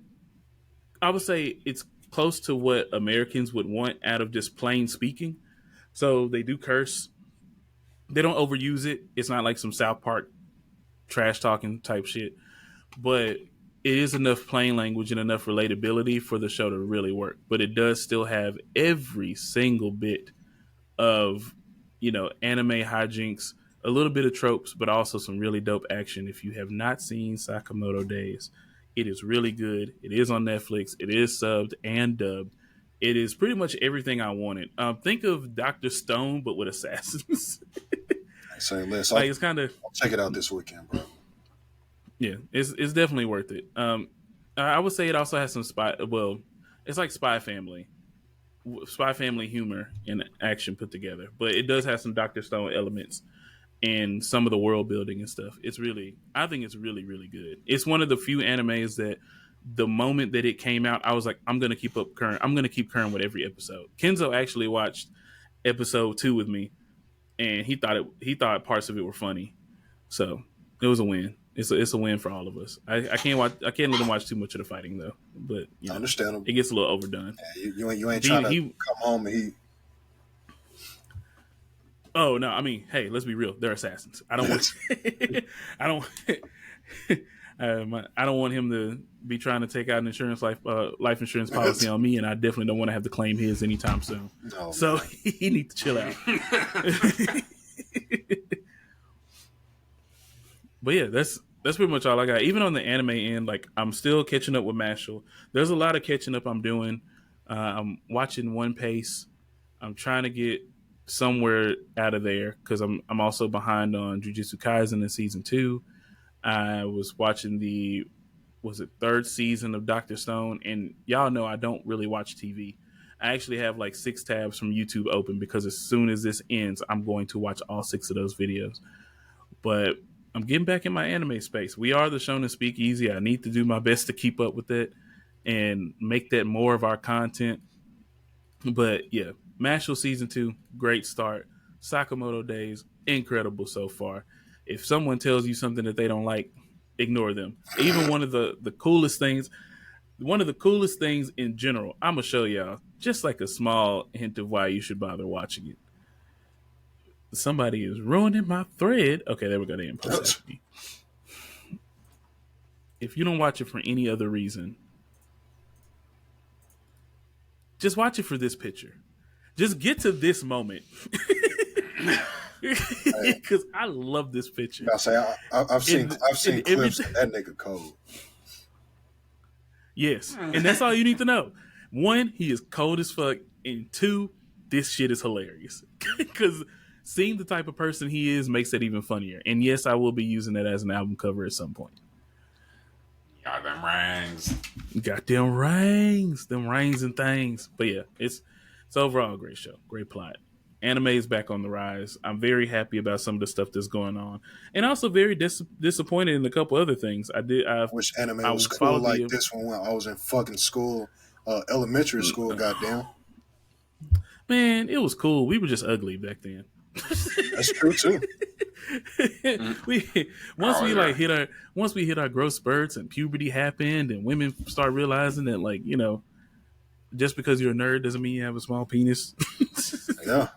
[SPEAKER 1] I would say it's close to what Americans would want out of just plain speaking. So they do curse. They don't overuse it. It's not like some South Park trash talking type shit, but it is enough plain language and enough relatability for the show to really work. But it does still have every single bit of, anime hijinks, a little bit of tropes, but also some really dope action. If you have not seen Sakamoto Days, it is really good. It is on Netflix. It is subbed and dubbed. It is pretty much everything I wanted. Think of Dr. Stone, but with assassins.
[SPEAKER 2] Say less.
[SPEAKER 1] Like, it's kind of,
[SPEAKER 2] I'll check it out this weekend, bro.
[SPEAKER 1] yeah, it's definitely worth it. I would say it also has some spy. Well, it's like Spy Family humor and action put together, but it does have some Dr. Stone elements and some of the world building and stuff. I think it's really, really good. It's one of the few animes that the moment that it came out, I was like, I'm gonna keep current with every episode. Kenzo actually watched episode 2 with me, and he thought parts of it were funny. So it was a win. It's a win for all of us. I can't watch. I can't let him watch too much of the fighting though. But
[SPEAKER 2] Understandable.
[SPEAKER 1] it gets a little overdone.
[SPEAKER 2] Yeah, you ain't trying to come home and he.
[SPEAKER 1] Oh no! I mean, hey, let's be real. They're assassins. I don't want. I don't. I don't want him to be trying to take out an life insurance policy on me, and I definitely don't want to have to claim his anytime soon.
[SPEAKER 2] No,
[SPEAKER 1] so he needs to chill out. But yeah, that's pretty much all I got. Even on the anime end, like I'm still catching up with Mashal. There's a lot of catching up I'm doing. I'm watching One Piece. I'm trying to get somewhere out of there because I'm also behind on Jujutsu Kaisen in season 2. I was watching the third season of Dr. Stone, and y'all know I don't really watch TV. I actually have like 6 tabs from YouTube open because as soon as this ends, I'm going to watch all 6 of those videos. But I'm getting back in my anime space. We are the Shonen Speakeasy. I need to do my best to keep up with it and make that more of our content. But yeah, Mashal season 2, great start. Sakamoto Days, incredible so far. If someone tells you something that they don't like, ignore them. Even one of the coolest things in general, I'm going to show y'all just like a small hint of why you should bother watching it. Somebody is ruining my thread. Okay, there we go. They impost me. If you don't watch it for any other reason, just watch it for this picture. Just get to this moment. Because I love this picture.
[SPEAKER 2] I say I've seen clips of that nigga cold.
[SPEAKER 1] Yes, and that's all you need to know. 1, he is cold as fuck, and 2, this shit is hilarious. Because seeing the type of person he is makes it even funnier. And yes, I will be using that as an album cover at some point.
[SPEAKER 3] Got them rings.
[SPEAKER 1] Got them rings and things. But yeah, it's overall a great show, great plot. Anime is back on the rise. I'm very happy about some of the stuff that's going on, and also very disappointed in a couple other things. I
[SPEAKER 2] wish anime was cool like this one when I was in fucking school, elementary school. Goddamn,
[SPEAKER 1] man, it was cool. We were just ugly back then.
[SPEAKER 2] That's true too.
[SPEAKER 1] Once we hit our growth spurts and puberty happened, and women start realizing that, like, just because you're a nerd doesn't mean you have a small penis.
[SPEAKER 2] Yeah.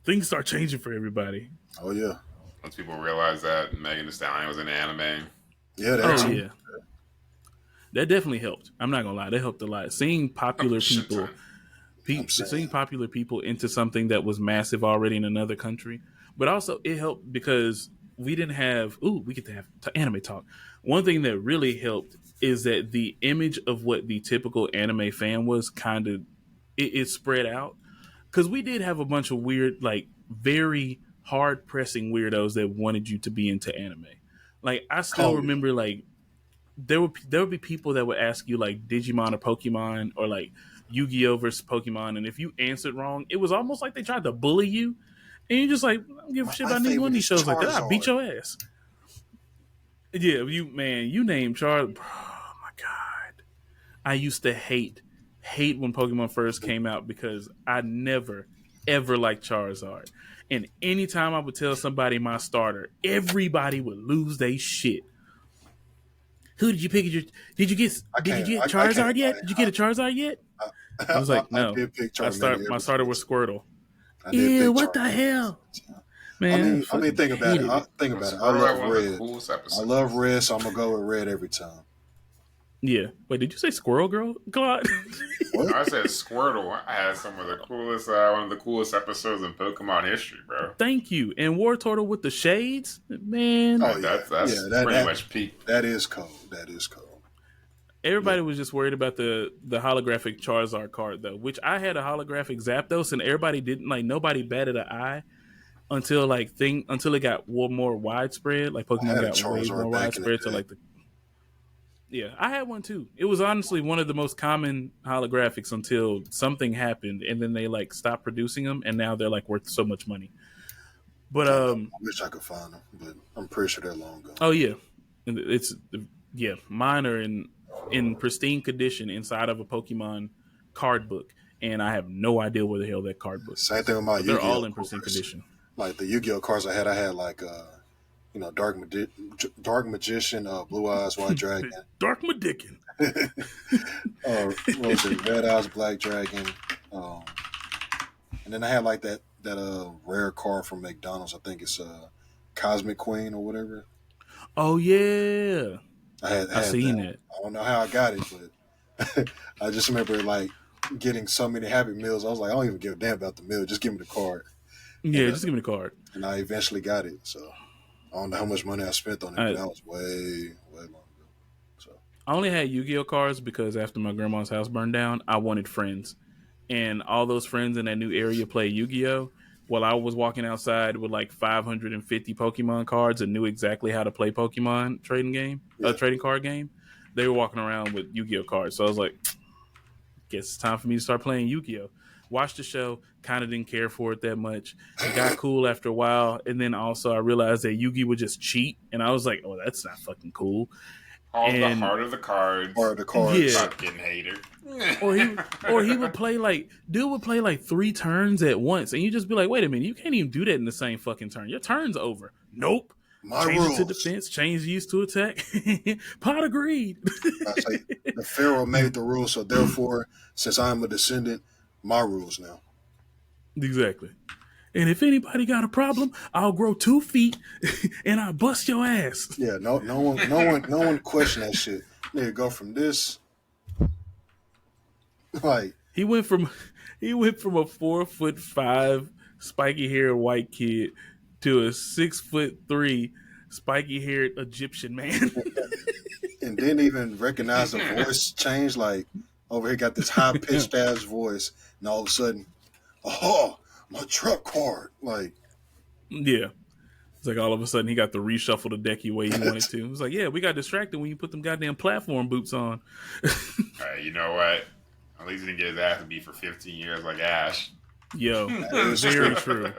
[SPEAKER 1] Things start changing for everybody.
[SPEAKER 2] Oh yeah.
[SPEAKER 3] Once people realize that Megan Thee Stallion was in anime.
[SPEAKER 2] Yeah,
[SPEAKER 1] yeah. That definitely helped. I'm not gonna lie, that helped a lot. Seeing popular people into something that was massive already in another country, but also it helped because we didn't have. We get to have anime talk. One thing that really helped is that the image of what the typical anime fan was kind of it spread out. Because we did have a bunch of weird, like, very hard-pressing weirdos that wanted you to be into anime. Like, I still remember, like, there would be people that would ask you, like, Digimon or Pokemon, or, like, Yu-Gi-Oh! Versus Pokemon, and if you answered wrong, it was almost like they tried to bully you, and you're just like, I don't give a shit about neither one of these shows like that. I'll beat your ass. Yeah, you named Charles. Oh, my God. I used to hate when Pokemon first came out because I never, ever liked Charizard. And anytime I would tell somebody my starter, everybody would lose their shit. Who did you pick? Did you get Charizard yet? Did you get a Charizard yet? I was like, no. My starter was Squirtle. Ew, what the hell? Man,
[SPEAKER 2] I mean, think about it. I love red. I love red, so I'm gonna go with red every time.
[SPEAKER 1] Yeah. Wait, did you say Squirrel Girl, Claude?
[SPEAKER 3] I said Squirtle. I had one of the coolest episodes in Pokemon history, bro.
[SPEAKER 1] Thank you. And War Turtle with the shades, man.
[SPEAKER 2] Oh,
[SPEAKER 3] that's pretty much peak.
[SPEAKER 2] That is cold.
[SPEAKER 1] Everybody was just worried about the holographic Charizard card, though, which I had a holographic Zapdos, and everybody didn't, like, nobody batted an eye until it got more widespread. Like, Pokemon got way more widespread to, like, the. Yeah, I had one too. It was honestly one of the most common holographics until something happened, and then they, like, stopped producing them, and now they're, like, worth so much money. But
[SPEAKER 2] I wish I could find them, but I'm pretty sure they're long gone.
[SPEAKER 1] Oh yeah, mine are in pristine condition inside of a Pokemon card book, and I have no idea where the hell that card book is.
[SPEAKER 2] Same thing with my
[SPEAKER 1] They're all in pristine condition.
[SPEAKER 2] like the Yu-Gi-Oh cards I had like Dark Magician, Blue Eyes White Dragon,
[SPEAKER 1] Dark Madicken.
[SPEAKER 2] what was it, Red Eyes Black Dragon, um, and then I had like that rare card from McDonald's. I think it's Cosmic Queen or whatever.
[SPEAKER 1] Oh yeah, I
[SPEAKER 2] Had
[SPEAKER 1] seen
[SPEAKER 2] that.
[SPEAKER 1] it.
[SPEAKER 2] I don't know how I got it, but I just remember like getting so many Happy Meals. I was like, I don't even give a damn about the meal. Just give me the card.
[SPEAKER 1] Yeah,
[SPEAKER 2] And,
[SPEAKER 1] just give me the card.
[SPEAKER 2] and I eventually got it. So I don't know how much money I spent on it, but that was way long ago. So
[SPEAKER 1] I only had Yu-Gi-Oh cards because after my grandma's house burned down, I wanted friends, and all those friends in that new area play Yu-Gi-Oh. While I was walking outside with like 550 Pokemon cards and knew exactly how to play Pokemon trading card game, they were walking around with Yu-Gi-Oh cards. So I was like, guess it's time for me to start playing Yu-Gi-Oh. Watched the show, kind of didn't care for it that much. It got cool after a while, and then also I realized that Yu-Gi would just cheat, and I was like, oh, that's not fucking cool.
[SPEAKER 3] All the
[SPEAKER 1] And
[SPEAKER 3] heart of the cards.
[SPEAKER 2] Heart of the cards.
[SPEAKER 1] Yeah.
[SPEAKER 3] Fucking hater.
[SPEAKER 1] or he would play like 3 turns at once, and you just be like, wait a minute, you can't even do that in the same fucking turn. Your turn's over. Nope.
[SPEAKER 2] My
[SPEAKER 1] Change
[SPEAKER 2] rules.
[SPEAKER 1] it to defense, change use to attack. Pot agreed.
[SPEAKER 2] I say the Pharaoh made the rules, so therefore, since I'm a descendant, my rules now.
[SPEAKER 1] Exactly. And if anybody got a problem, I'll grow 2 feet and I'll bust your ass.
[SPEAKER 2] Yeah, no one question that shit. Nigga, go from this, like
[SPEAKER 1] He went from a 4'5" spiky haired white kid to a 6'3" spiky haired Egyptian man.
[SPEAKER 2] and didn't even recognize the voice change. Like over here, got this high pitched ass voice, and all of a sudden, oh, my truck card. Like,
[SPEAKER 1] Yeah. It's like all of a sudden he got to reshuffle the deck the way he wanted to. It was like, yeah, we got distracted when you put them goddamn platform boots on.
[SPEAKER 3] Hey, you know what? At least he didn't get his ass beat for 15 years like Ash.
[SPEAKER 1] Yo, very true.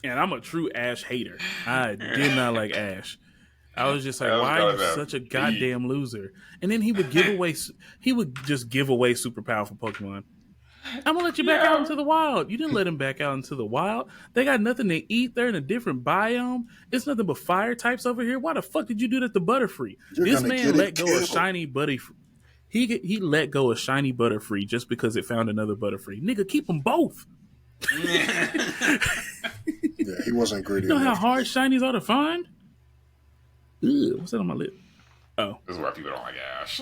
[SPEAKER 1] And I'm a true Ash hater. I did not like Ash. I was just like, why are you such a goddamn loser? And then he would just give away super powerful Pokemon. I'm gonna let you back out into the wild. You didn't let him back out into the wild. They got nothing to eat. They're in a different biome. It's nothing but fire types over here. Why the fuck did you do that to Butterfree? This man let go of Shiny Butterfree. He let go of Shiny Butterfree just because it found another Butterfree. Nigga, keep them both.
[SPEAKER 2] yeah, he wasn't greedy.
[SPEAKER 1] You know how hard shinies are to find? Ugh, what's that on my lip? Oh.
[SPEAKER 3] This is why people don't like Ash.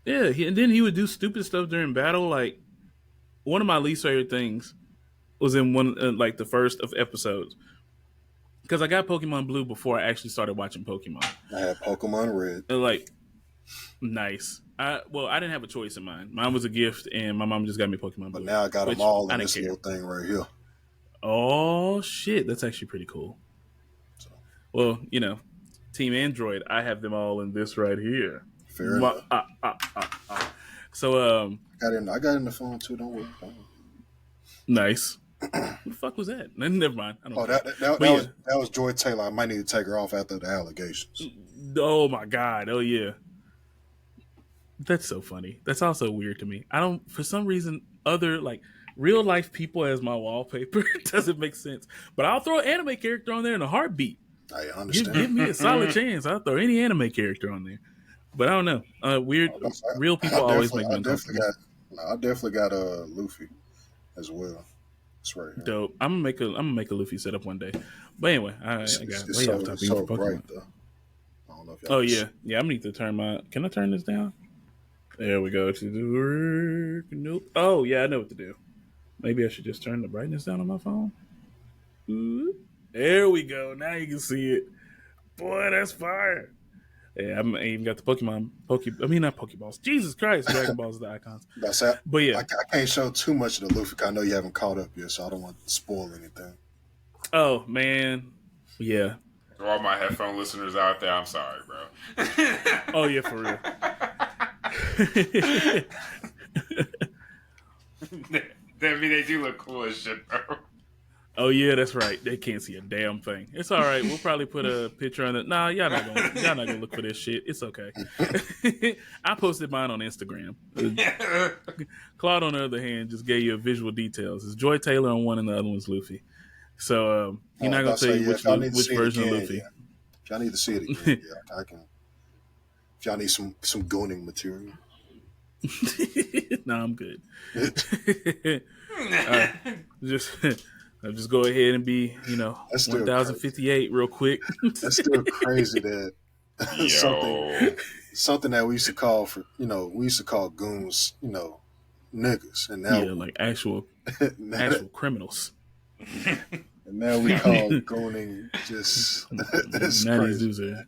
[SPEAKER 1] Yeah, and then he would do stupid stuff during battle. Like, one of my least favorite things was in like the first of episodes. Because I got Pokemon Blue before I actually started watching Pokemon.
[SPEAKER 2] I had Pokemon Red.
[SPEAKER 1] Like, nice. I didn't have a choice in mine. Mine was a gift, and my mom just got me Pokemon Blue.
[SPEAKER 2] But now I got them all in this little thing right here.
[SPEAKER 1] Oh, shit. That's actually pretty cool.
[SPEAKER 2] So.
[SPEAKER 1] Well, Team Android, I have them all in this right here.
[SPEAKER 2] Fair enough.
[SPEAKER 1] So,
[SPEAKER 2] I got in the phone too. Don't worry.
[SPEAKER 1] Nice. What the fuck was that? Never mind. I don't
[SPEAKER 2] that was Joy Taylor. I might need to take her off after the allegations.
[SPEAKER 1] Oh my god. Oh yeah. That's so funny. That's also weird to me. I don't, for some reason, other like real life people as my wallpaper doesn't make sense. But I'll throw an anime character on there in a heartbeat.
[SPEAKER 2] I understand.
[SPEAKER 1] Give me a solid chance. I'll throw any anime character on there. But I don't know. Weird. Real people always make me uncomfortable.
[SPEAKER 2] I definitely got a Luffy as well. That's right. Yeah.
[SPEAKER 1] Dope. I'm gonna make a Luffy setup one day. But anyway, I got way off topic for Pokemon.
[SPEAKER 2] Bright, though. I don't know if
[SPEAKER 1] oh yeah. I'm gonna need to turn my. Can I turn this down? There we go. To the work. Nope. Oh yeah, I know what to do. Maybe I should just turn the brightness down on my phone. Ooh. There we go. Now you can see it. Boy, that's fire. Yeah, I even got the Pokemon. Not Pokeballs. Jesus Christ, Dragon Balls are the icons. But yeah,
[SPEAKER 2] I can't show too much of the Luffy. I know you haven't caught up yet, so I don't want to spoil anything.
[SPEAKER 1] Oh man, yeah.
[SPEAKER 3] To all my headphone listeners out there, I'm sorry, bro.
[SPEAKER 1] Oh yeah, for real.
[SPEAKER 3] I mean, they do look cool as shit, bro.
[SPEAKER 1] Oh yeah, that's right. They can't see a damn thing. It's all right. We'll probably put a picture on it. Nah, y'all not gonna look for this shit. It's okay. I posted mine on Instagram. Claude, on the other hand, just gave you visual details. It's Joy Taylor on one, and the other one's Luffy. So he's
[SPEAKER 2] Oh, I
[SPEAKER 1] not gonna
[SPEAKER 2] about to
[SPEAKER 1] tell
[SPEAKER 2] say,
[SPEAKER 1] you
[SPEAKER 2] yeah, if y'all need to
[SPEAKER 1] which
[SPEAKER 2] see it
[SPEAKER 1] version of
[SPEAKER 2] again,
[SPEAKER 1] Luffy.
[SPEAKER 2] yeah. If y'all need to see it again, yeah, I can. If y'all need some gooning material.
[SPEAKER 1] No, I'm good. uh, just I'll just go ahead and be
[SPEAKER 2] That's still crazy.
[SPEAKER 1] 1058 real quick.
[SPEAKER 2] That's still crazy that something
[SPEAKER 3] Yo.
[SPEAKER 2] something that we used to call for we used to call goons, niggas, and
[SPEAKER 1] Yeah,
[SPEAKER 2] now
[SPEAKER 1] like actual
[SPEAKER 2] and
[SPEAKER 1] criminals.
[SPEAKER 2] now we call gooning just that's
[SPEAKER 1] Now these
[SPEAKER 2] crazy,
[SPEAKER 1] dudes are
[SPEAKER 2] man.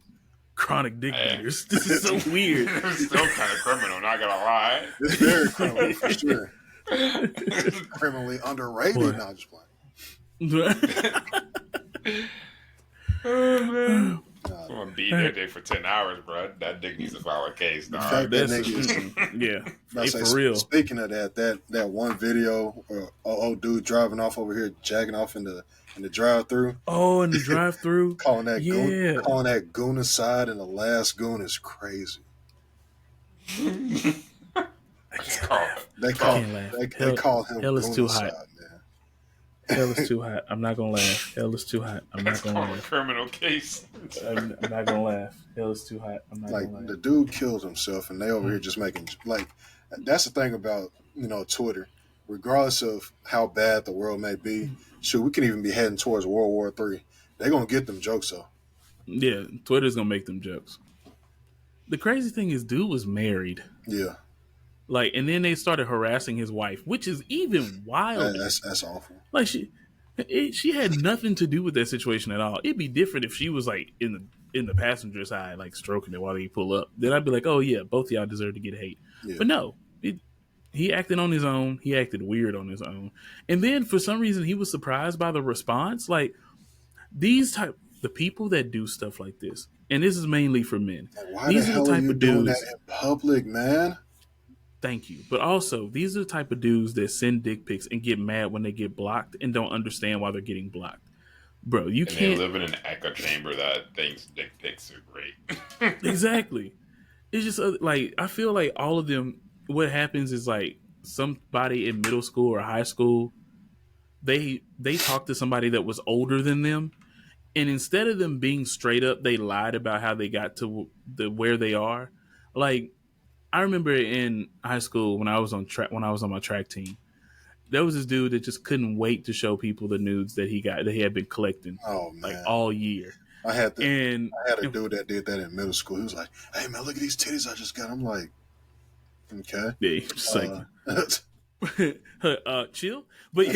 [SPEAKER 1] chronic dick
[SPEAKER 3] Hey.
[SPEAKER 1] beaters. This is so weird.
[SPEAKER 3] It's still kind of criminal, not gonna lie.
[SPEAKER 2] It's very criminal for sure. Criminally underrated.
[SPEAKER 1] Boy.
[SPEAKER 2] Not just playing.
[SPEAKER 3] Oh, man.
[SPEAKER 2] Nah,
[SPEAKER 3] I'm gonna beat that dick for 10 hours, bro. That dick needs to file a case,
[SPEAKER 2] the
[SPEAKER 3] dog.
[SPEAKER 2] fact that
[SPEAKER 1] That's
[SPEAKER 2] nigga is
[SPEAKER 1] yeah.
[SPEAKER 2] I
[SPEAKER 1] Hey,
[SPEAKER 2] say,
[SPEAKER 1] for real.
[SPEAKER 2] speaking of that one video, old dude driving off over here, jacking off in the drive through,
[SPEAKER 1] Oh, in the drive-through.
[SPEAKER 2] calling that
[SPEAKER 1] Yeah.
[SPEAKER 2] goon aside, and the last goon is crazy.
[SPEAKER 3] It's called.
[SPEAKER 2] They call
[SPEAKER 1] can't laugh.
[SPEAKER 2] they call him
[SPEAKER 1] hell is
[SPEAKER 2] goon
[SPEAKER 1] too
[SPEAKER 2] aside,
[SPEAKER 1] hot.
[SPEAKER 2] man.
[SPEAKER 1] Hell is too hot. I'm not gonna laugh. Hell is too hot. I'm
[SPEAKER 3] It's
[SPEAKER 1] not gonna
[SPEAKER 3] called a
[SPEAKER 1] laugh.
[SPEAKER 3] criminal case.
[SPEAKER 1] I'm not gonna laugh. Hell is too hot. I'm not
[SPEAKER 2] Like
[SPEAKER 1] gonna
[SPEAKER 2] the
[SPEAKER 1] laugh.
[SPEAKER 2] dude killed himself, and they over here just making like that's the thing about Twitter. Regardless of how bad the world may be, shoot, we can even be heading towards World War III. They're gonna get them jokes though.
[SPEAKER 1] Yeah, Twitter's gonna make them jokes. The crazy thing is, dude was married.
[SPEAKER 2] Yeah,
[SPEAKER 1] Like, and then they started harassing his wife, which is even wilder.
[SPEAKER 2] that's awful.
[SPEAKER 1] Like she had nothing to do with that situation at all. It'd be different if she was like in the passenger side, like stroking it while he pull up. Then I'd be like, oh yeah, both of y'all deserve to get hate.
[SPEAKER 2] Yeah.
[SPEAKER 1] But no, he acted on his own. He acted weird on his own. And then for some reason he was surprised by the response. Like the people that do stuff like this, and this is mainly for men.
[SPEAKER 2] Like, why
[SPEAKER 1] These
[SPEAKER 2] the
[SPEAKER 1] are the
[SPEAKER 2] hell are
[SPEAKER 1] type
[SPEAKER 2] you
[SPEAKER 1] of
[SPEAKER 2] doing
[SPEAKER 1] dudes.
[SPEAKER 2] that in public, man?
[SPEAKER 1] Thank you. But also, these are the type of dudes that send dick pics and get mad when they get blocked and don't understand why they're getting blocked. Bro, you
[SPEAKER 3] And
[SPEAKER 1] can't.
[SPEAKER 3] they live in an echo chamber that thinks dick pics are great.
[SPEAKER 1] Exactly. It's just like, I feel like all of them, what happens is like somebody in middle school or high school, they talk to somebody that was older than them, and instead of them being straight up, they lied about how they got to where they are. Like, I remember in high school when I was on my track team, there was this dude that just couldn't wait to show people the nudes that he had been collecting
[SPEAKER 2] Oh
[SPEAKER 1] like
[SPEAKER 2] man,
[SPEAKER 1] all year.
[SPEAKER 2] I had
[SPEAKER 1] And
[SPEAKER 2] a dude that did that in middle school. He was like, "Hey man, look at these titties I just got." I'm like, "Okay,
[SPEAKER 1] yeah, just like chill. But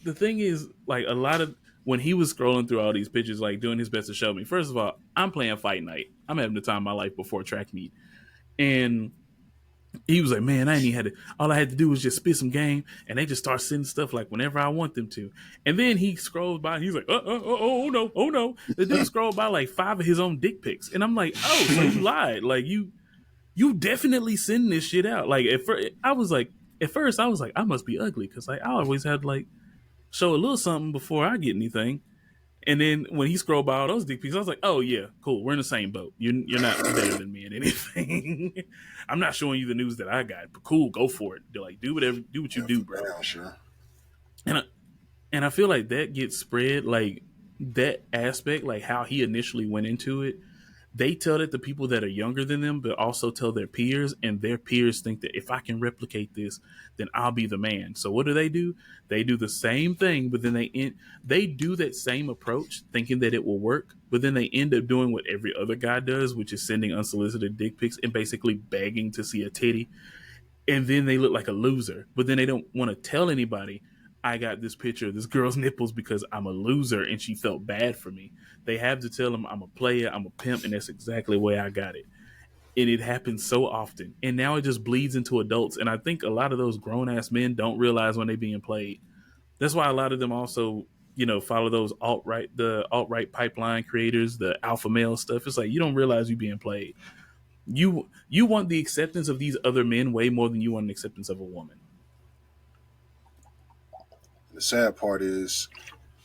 [SPEAKER 1] the thing is, like, a lot of when he was scrolling through all these pictures, like doing his best to show me. First of all, I'm playing fight night. I'm having the time of my life before track meet, and he was like, "Man, I ain't even had to. All I had to do was just spit some game, and they just start sending stuff like whenever I want them to." And then he scrolls by, and he's like, "Oh no, oh no!" The dude scrolled by like 5 of his own dick pics, and I'm like, "Oh, so you lied? Like you definitely send this shit out?" Like at first, I was like, I must be ugly because like I always had to like show a little something before I get anything. And then when he scrolled by all those dick pics, I was like, "Oh yeah, cool. We're in the same boat. You're not better than me in anything. I'm not showing you the news that I got, but cool, go for it. Like do what you do, bro."
[SPEAKER 2] damn sure."
[SPEAKER 1] And I feel like that gets spread, like that aspect, like how he initially went into it. They tell it to people that are younger than them, but also tell their peers, and their peers think that if I can replicate this, then I'll be the man. So what do? They do the same thing, but then they do that same approach, thinking that it will work, but then they end up doing what every other guy does, which is sending unsolicited dick pics and basically begging to see a titty, and then they look like a loser. But then they don't want to tell anybody, I got this picture of this girl's nipples because I'm a loser and she felt bad for me. They have to tell them I'm a player, I'm a pimp, and that's exactly the way I got it. And it happens so often. And now it just bleeds into adults. And I think a lot of those grown ass men don't realize when they're being played. That's why a lot of them also, follow those the alt-right pipeline creators, the alpha male stuff. It's like you don't realize you're being played. You want the acceptance of these other men way more than you want an acceptance of a woman.
[SPEAKER 2] the sad part is,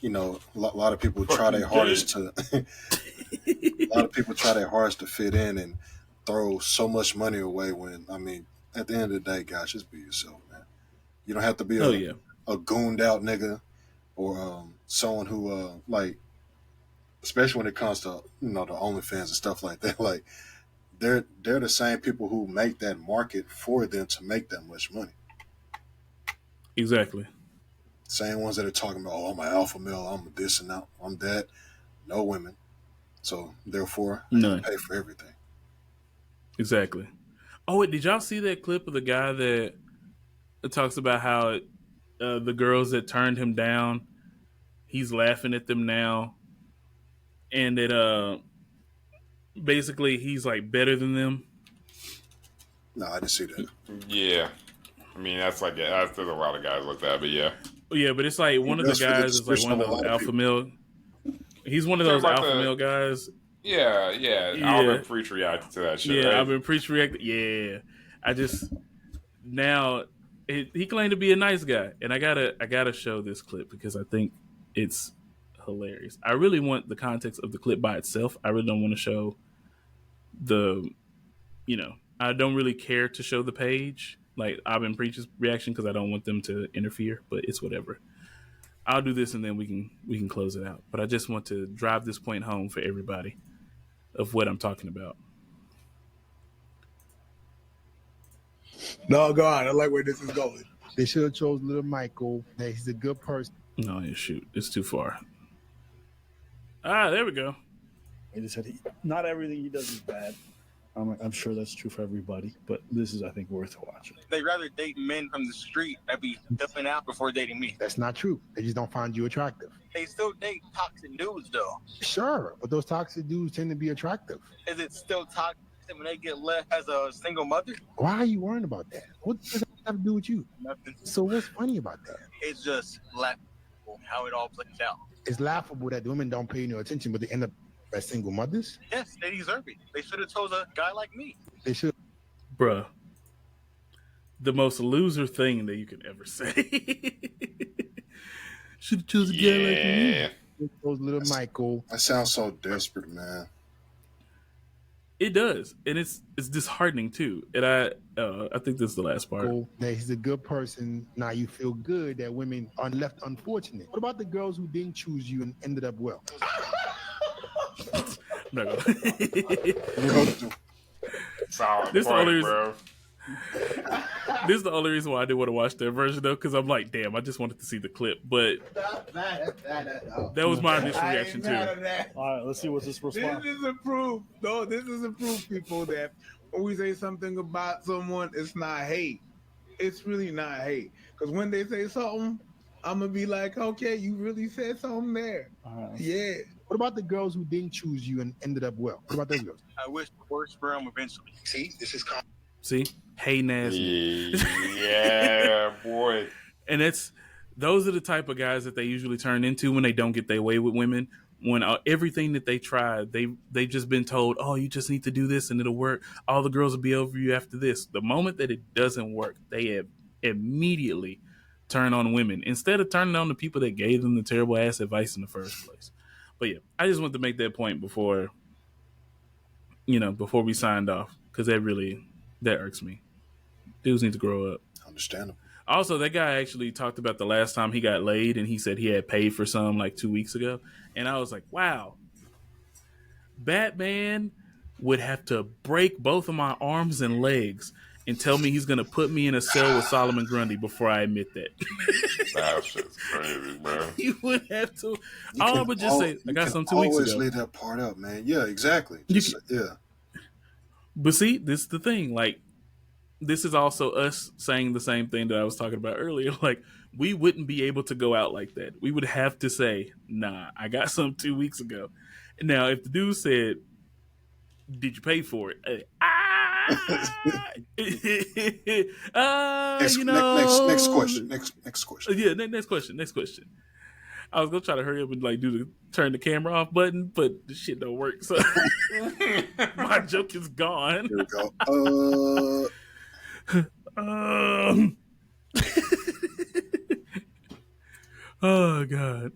[SPEAKER 2] a lot of people try
[SPEAKER 3] Fucking
[SPEAKER 2] their
[SPEAKER 3] gay.
[SPEAKER 2] hardest to a lot of people try their hardest to fit in and throw so much money away when, I mean, at the end of the day, guys, just be yourself, man. You don't have to be
[SPEAKER 1] Oh yeah,
[SPEAKER 2] a gooned out nigga or someone who like, especially when it comes to the OnlyFans and stuff like that. Like they're the same people who make that market for them to make that much money.
[SPEAKER 1] exactly.
[SPEAKER 2] Same ones that are talking about, oh, I'm an alpha male, I'm this and that, I'm that. No women, so therefore I gotta
[SPEAKER 1] None.
[SPEAKER 2] pay for everything.
[SPEAKER 1] Exactly. Oh, wait, did y'all see that clip of the guy that talks about how the girls that turned him down, he's laughing at them now, and that basically he's like better than them.
[SPEAKER 2] No, I didn't see that.
[SPEAKER 3] Yeah. I mean, there's a lot of guys like that, but yeah.
[SPEAKER 1] Yeah, but it's like one of the
[SPEAKER 2] That's for the
[SPEAKER 1] guys is like
[SPEAKER 2] description
[SPEAKER 1] one of
[SPEAKER 2] of a
[SPEAKER 1] those
[SPEAKER 2] lot of
[SPEAKER 1] alpha
[SPEAKER 2] people.
[SPEAKER 1] male. He's one of
[SPEAKER 3] Talking
[SPEAKER 1] those
[SPEAKER 3] about
[SPEAKER 1] alpha male guys.
[SPEAKER 3] Yeah.
[SPEAKER 1] Yeah.
[SPEAKER 3] Alvin Preach reacted to that shit,
[SPEAKER 1] Yeah,
[SPEAKER 3] right?
[SPEAKER 1] I've been preach reacting. Yeah, I just now he claimed to be a nice guy, and I gotta show this clip because I think it's hilarious. I really want the context of the clip by itself. I really don't want to show the I don't really care to show the page like I've been preach's reaction because I don't want them to interfere. But it's whatever. I'll do this and then we can close it out. But I just want to drive this point home for everybody of what I'm talking about.
[SPEAKER 7] No, go on. I like where this is going. They should have chose little Michael. That he's a good person.
[SPEAKER 1] No, shoot, it's too far. There we go.
[SPEAKER 8] He just said not everything he does is bad. I'm sure that's true for everybody, but this is, I think, worth watching.
[SPEAKER 9] They rather date men from the street that be dipping out before dating me.
[SPEAKER 7] That's not true. They just don't find you attractive.
[SPEAKER 9] They still date toxic dudes, though.
[SPEAKER 7] Sure, but those toxic dudes tend to be attractive.
[SPEAKER 9] Is it still toxic when they get left as a single mother?
[SPEAKER 7] Why are you worrying about that? What does that have to do with you?
[SPEAKER 9] Nothing.
[SPEAKER 7] So what's funny about that?
[SPEAKER 9] It's just laughable how it all plays out.
[SPEAKER 7] It's laughable that women don't pay no attention, but they end up as single mothers.
[SPEAKER 9] Yes, they deserve it. They should have chose a guy like me.
[SPEAKER 7] They should.
[SPEAKER 1] Bruh. The most loser thing that you can ever say. Should have chosen a guy like me.
[SPEAKER 7] Chose little Michael.
[SPEAKER 2] That sounds so desperate, man.
[SPEAKER 1] It does, and it's disheartening too. And I think this is the last part.
[SPEAKER 7] That he's a good person. Now you feel good that women are left unfortunate. What about the girls who didn't choose you and ended up well?
[SPEAKER 1] No.
[SPEAKER 3] Solid
[SPEAKER 1] This
[SPEAKER 3] point,
[SPEAKER 1] only
[SPEAKER 3] bro.
[SPEAKER 1] This is the only reason why I didn't want to watch that version though, because I'm like, damn, I just wanted to see the clip. But that was my initial reaction too.
[SPEAKER 8] All right, let's see what's this response.
[SPEAKER 10] This is a proof. No, this is a proof, people, that when we say something about someone, it's not hate. It's really not hate. Because when they say something, I'm going to be like, okay, you really said something there. Yeah.
[SPEAKER 7] What about the girls who didn't choose you and ended up well? What about those girls?
[SPEAKER 9] I wish the worst for them eventually.
[SPEAKER 7] See, this is
[SPEAKER 1] See? Hey, nasty.
[SPEAKER 3] Yeah, boy.
[SPEAKER 1] And those are the type of guys that they usually turn into when they don't get their way with women. When everything that they try, they've just been told, oh, you just need to do this and it'll work. All the girls will be over you after this. The moment that it doesn't work, they immediately turn on women instead of turning on the people that gave them the terrible ass advice in the first place. But yeah, I just wanted to make that point before we signed off, because that irks me. Dudes need to grow up.
[SPEAKER 2] Understandable.
[SPEAKER 1] Also, that guy actually talked about the last time he got laid, and he said he had paid for some like 2 weeks ago. And I was like, wow, Batman would have to break both of my arms and legs and tell me he's going to put me in a cell with Solomon Grundy before I admit that.
[SPEAKER 3] That shit's crazy, bro.
[SPEAKER 1] You would have to. I would just say, I got some 2 weeks
[SPEAKER 2] always
[SPEAKER 1] ago.
[SPEAKER 2] leave that part up, man. Yeah, exactly. Yeah.
[SPEAKER 1] But see, this is the thing. Like, this is also us saying the same thing that I was talking about earlier. Like, we wouldn't be able to go out like that. We would have to say, nah, I got some 2 weeks ago. Now, if the dude said, did you pay for it?
[SPEAKER 2] Next question. Next question.
[SPEAKER 1] Yeah, next question. I was gonna try to hurry up and like turn the camera off button, but the shit don't work. So my joke is gone.
[SPEAKER 2] Here we go.
[SPEAKER 1] Oh God.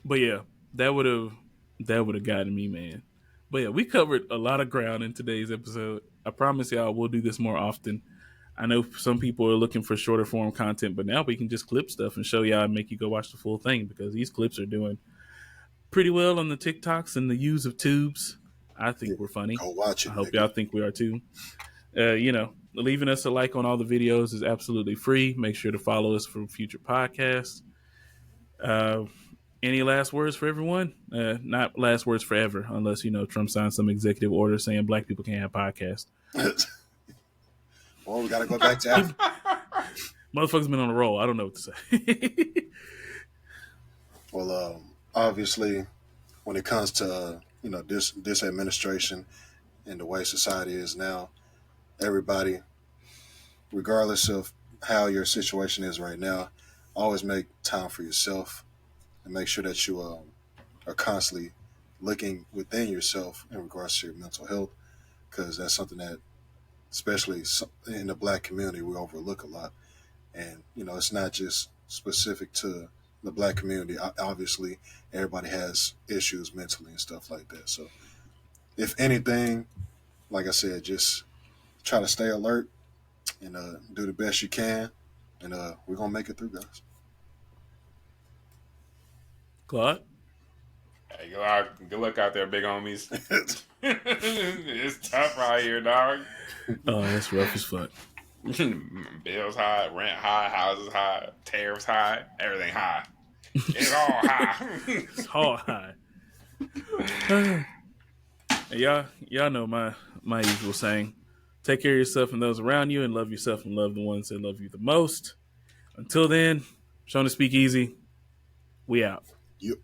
[SPEAKER 1] But yeah, that would have gotten me, man. But yeah, we covered a lot of ground in today's episode. I promise y'all we'll do this more often. I know some people are looking for shorter form content, but now we can just clip stuff and show y'all and make you go watch the full thing because these clips are doing pretty well on the TikToks and the use of tubes. I think
[SPEAKER 2] Yeah,
[SPEAKER 1] we're funny.
[SPEAKER 2] go watch
[SPEAKER 1] I
[SPEAKER 2] it,
[SPEAKER 1] hope
[SPEAKER 2] nigga.
[SPEAKER 1] y'all think we are too. Leaving us a like on all the videos is absolutely free. Make sure to follow us for future podcasts. Uh, any last words for everyone? Not last words forever, unless Trump signs some executive order saying black people can't have podcasts.
[SPEAKER 2] Well, we got to go back to Africa.
[SPEAKER 1] Motherfuckers been on a roll. I don't know what to say.
[SPEAKER 2] Well, obviously, when it comes to this administration and the way society is now, everybody, regardless of how your situation is right now, always make time for yourself and make sure that you are constantly looking within yourself in regards to your mental health, because that's something that, especially in the black community, we overlook a lot. And it's not just specific to the black community. Obviously, everybody has issues mentally and stuff like that. So, if anything, like I said, just try to stay alert and do the best you can, and we're gonna make it through, guys.
[SPEAKER 1] Claude?
[SPEAKER 3] Hey, good luck out there, big homies. It's tough out here, dog.
[SPEAKER 1] Oh, that's rough as fuck.
[SPEAKER 3] Bills high, rent high, houses high, tariffs high, everything high. It's all high.
[SPEAKER 1] It's all high. And y'all know my usual saying: take care of yourself and those around you, and love yourself and love the ones that love you the most. Until then, Shona Speak Easy. We out.
[SPEAKER 2] Yep.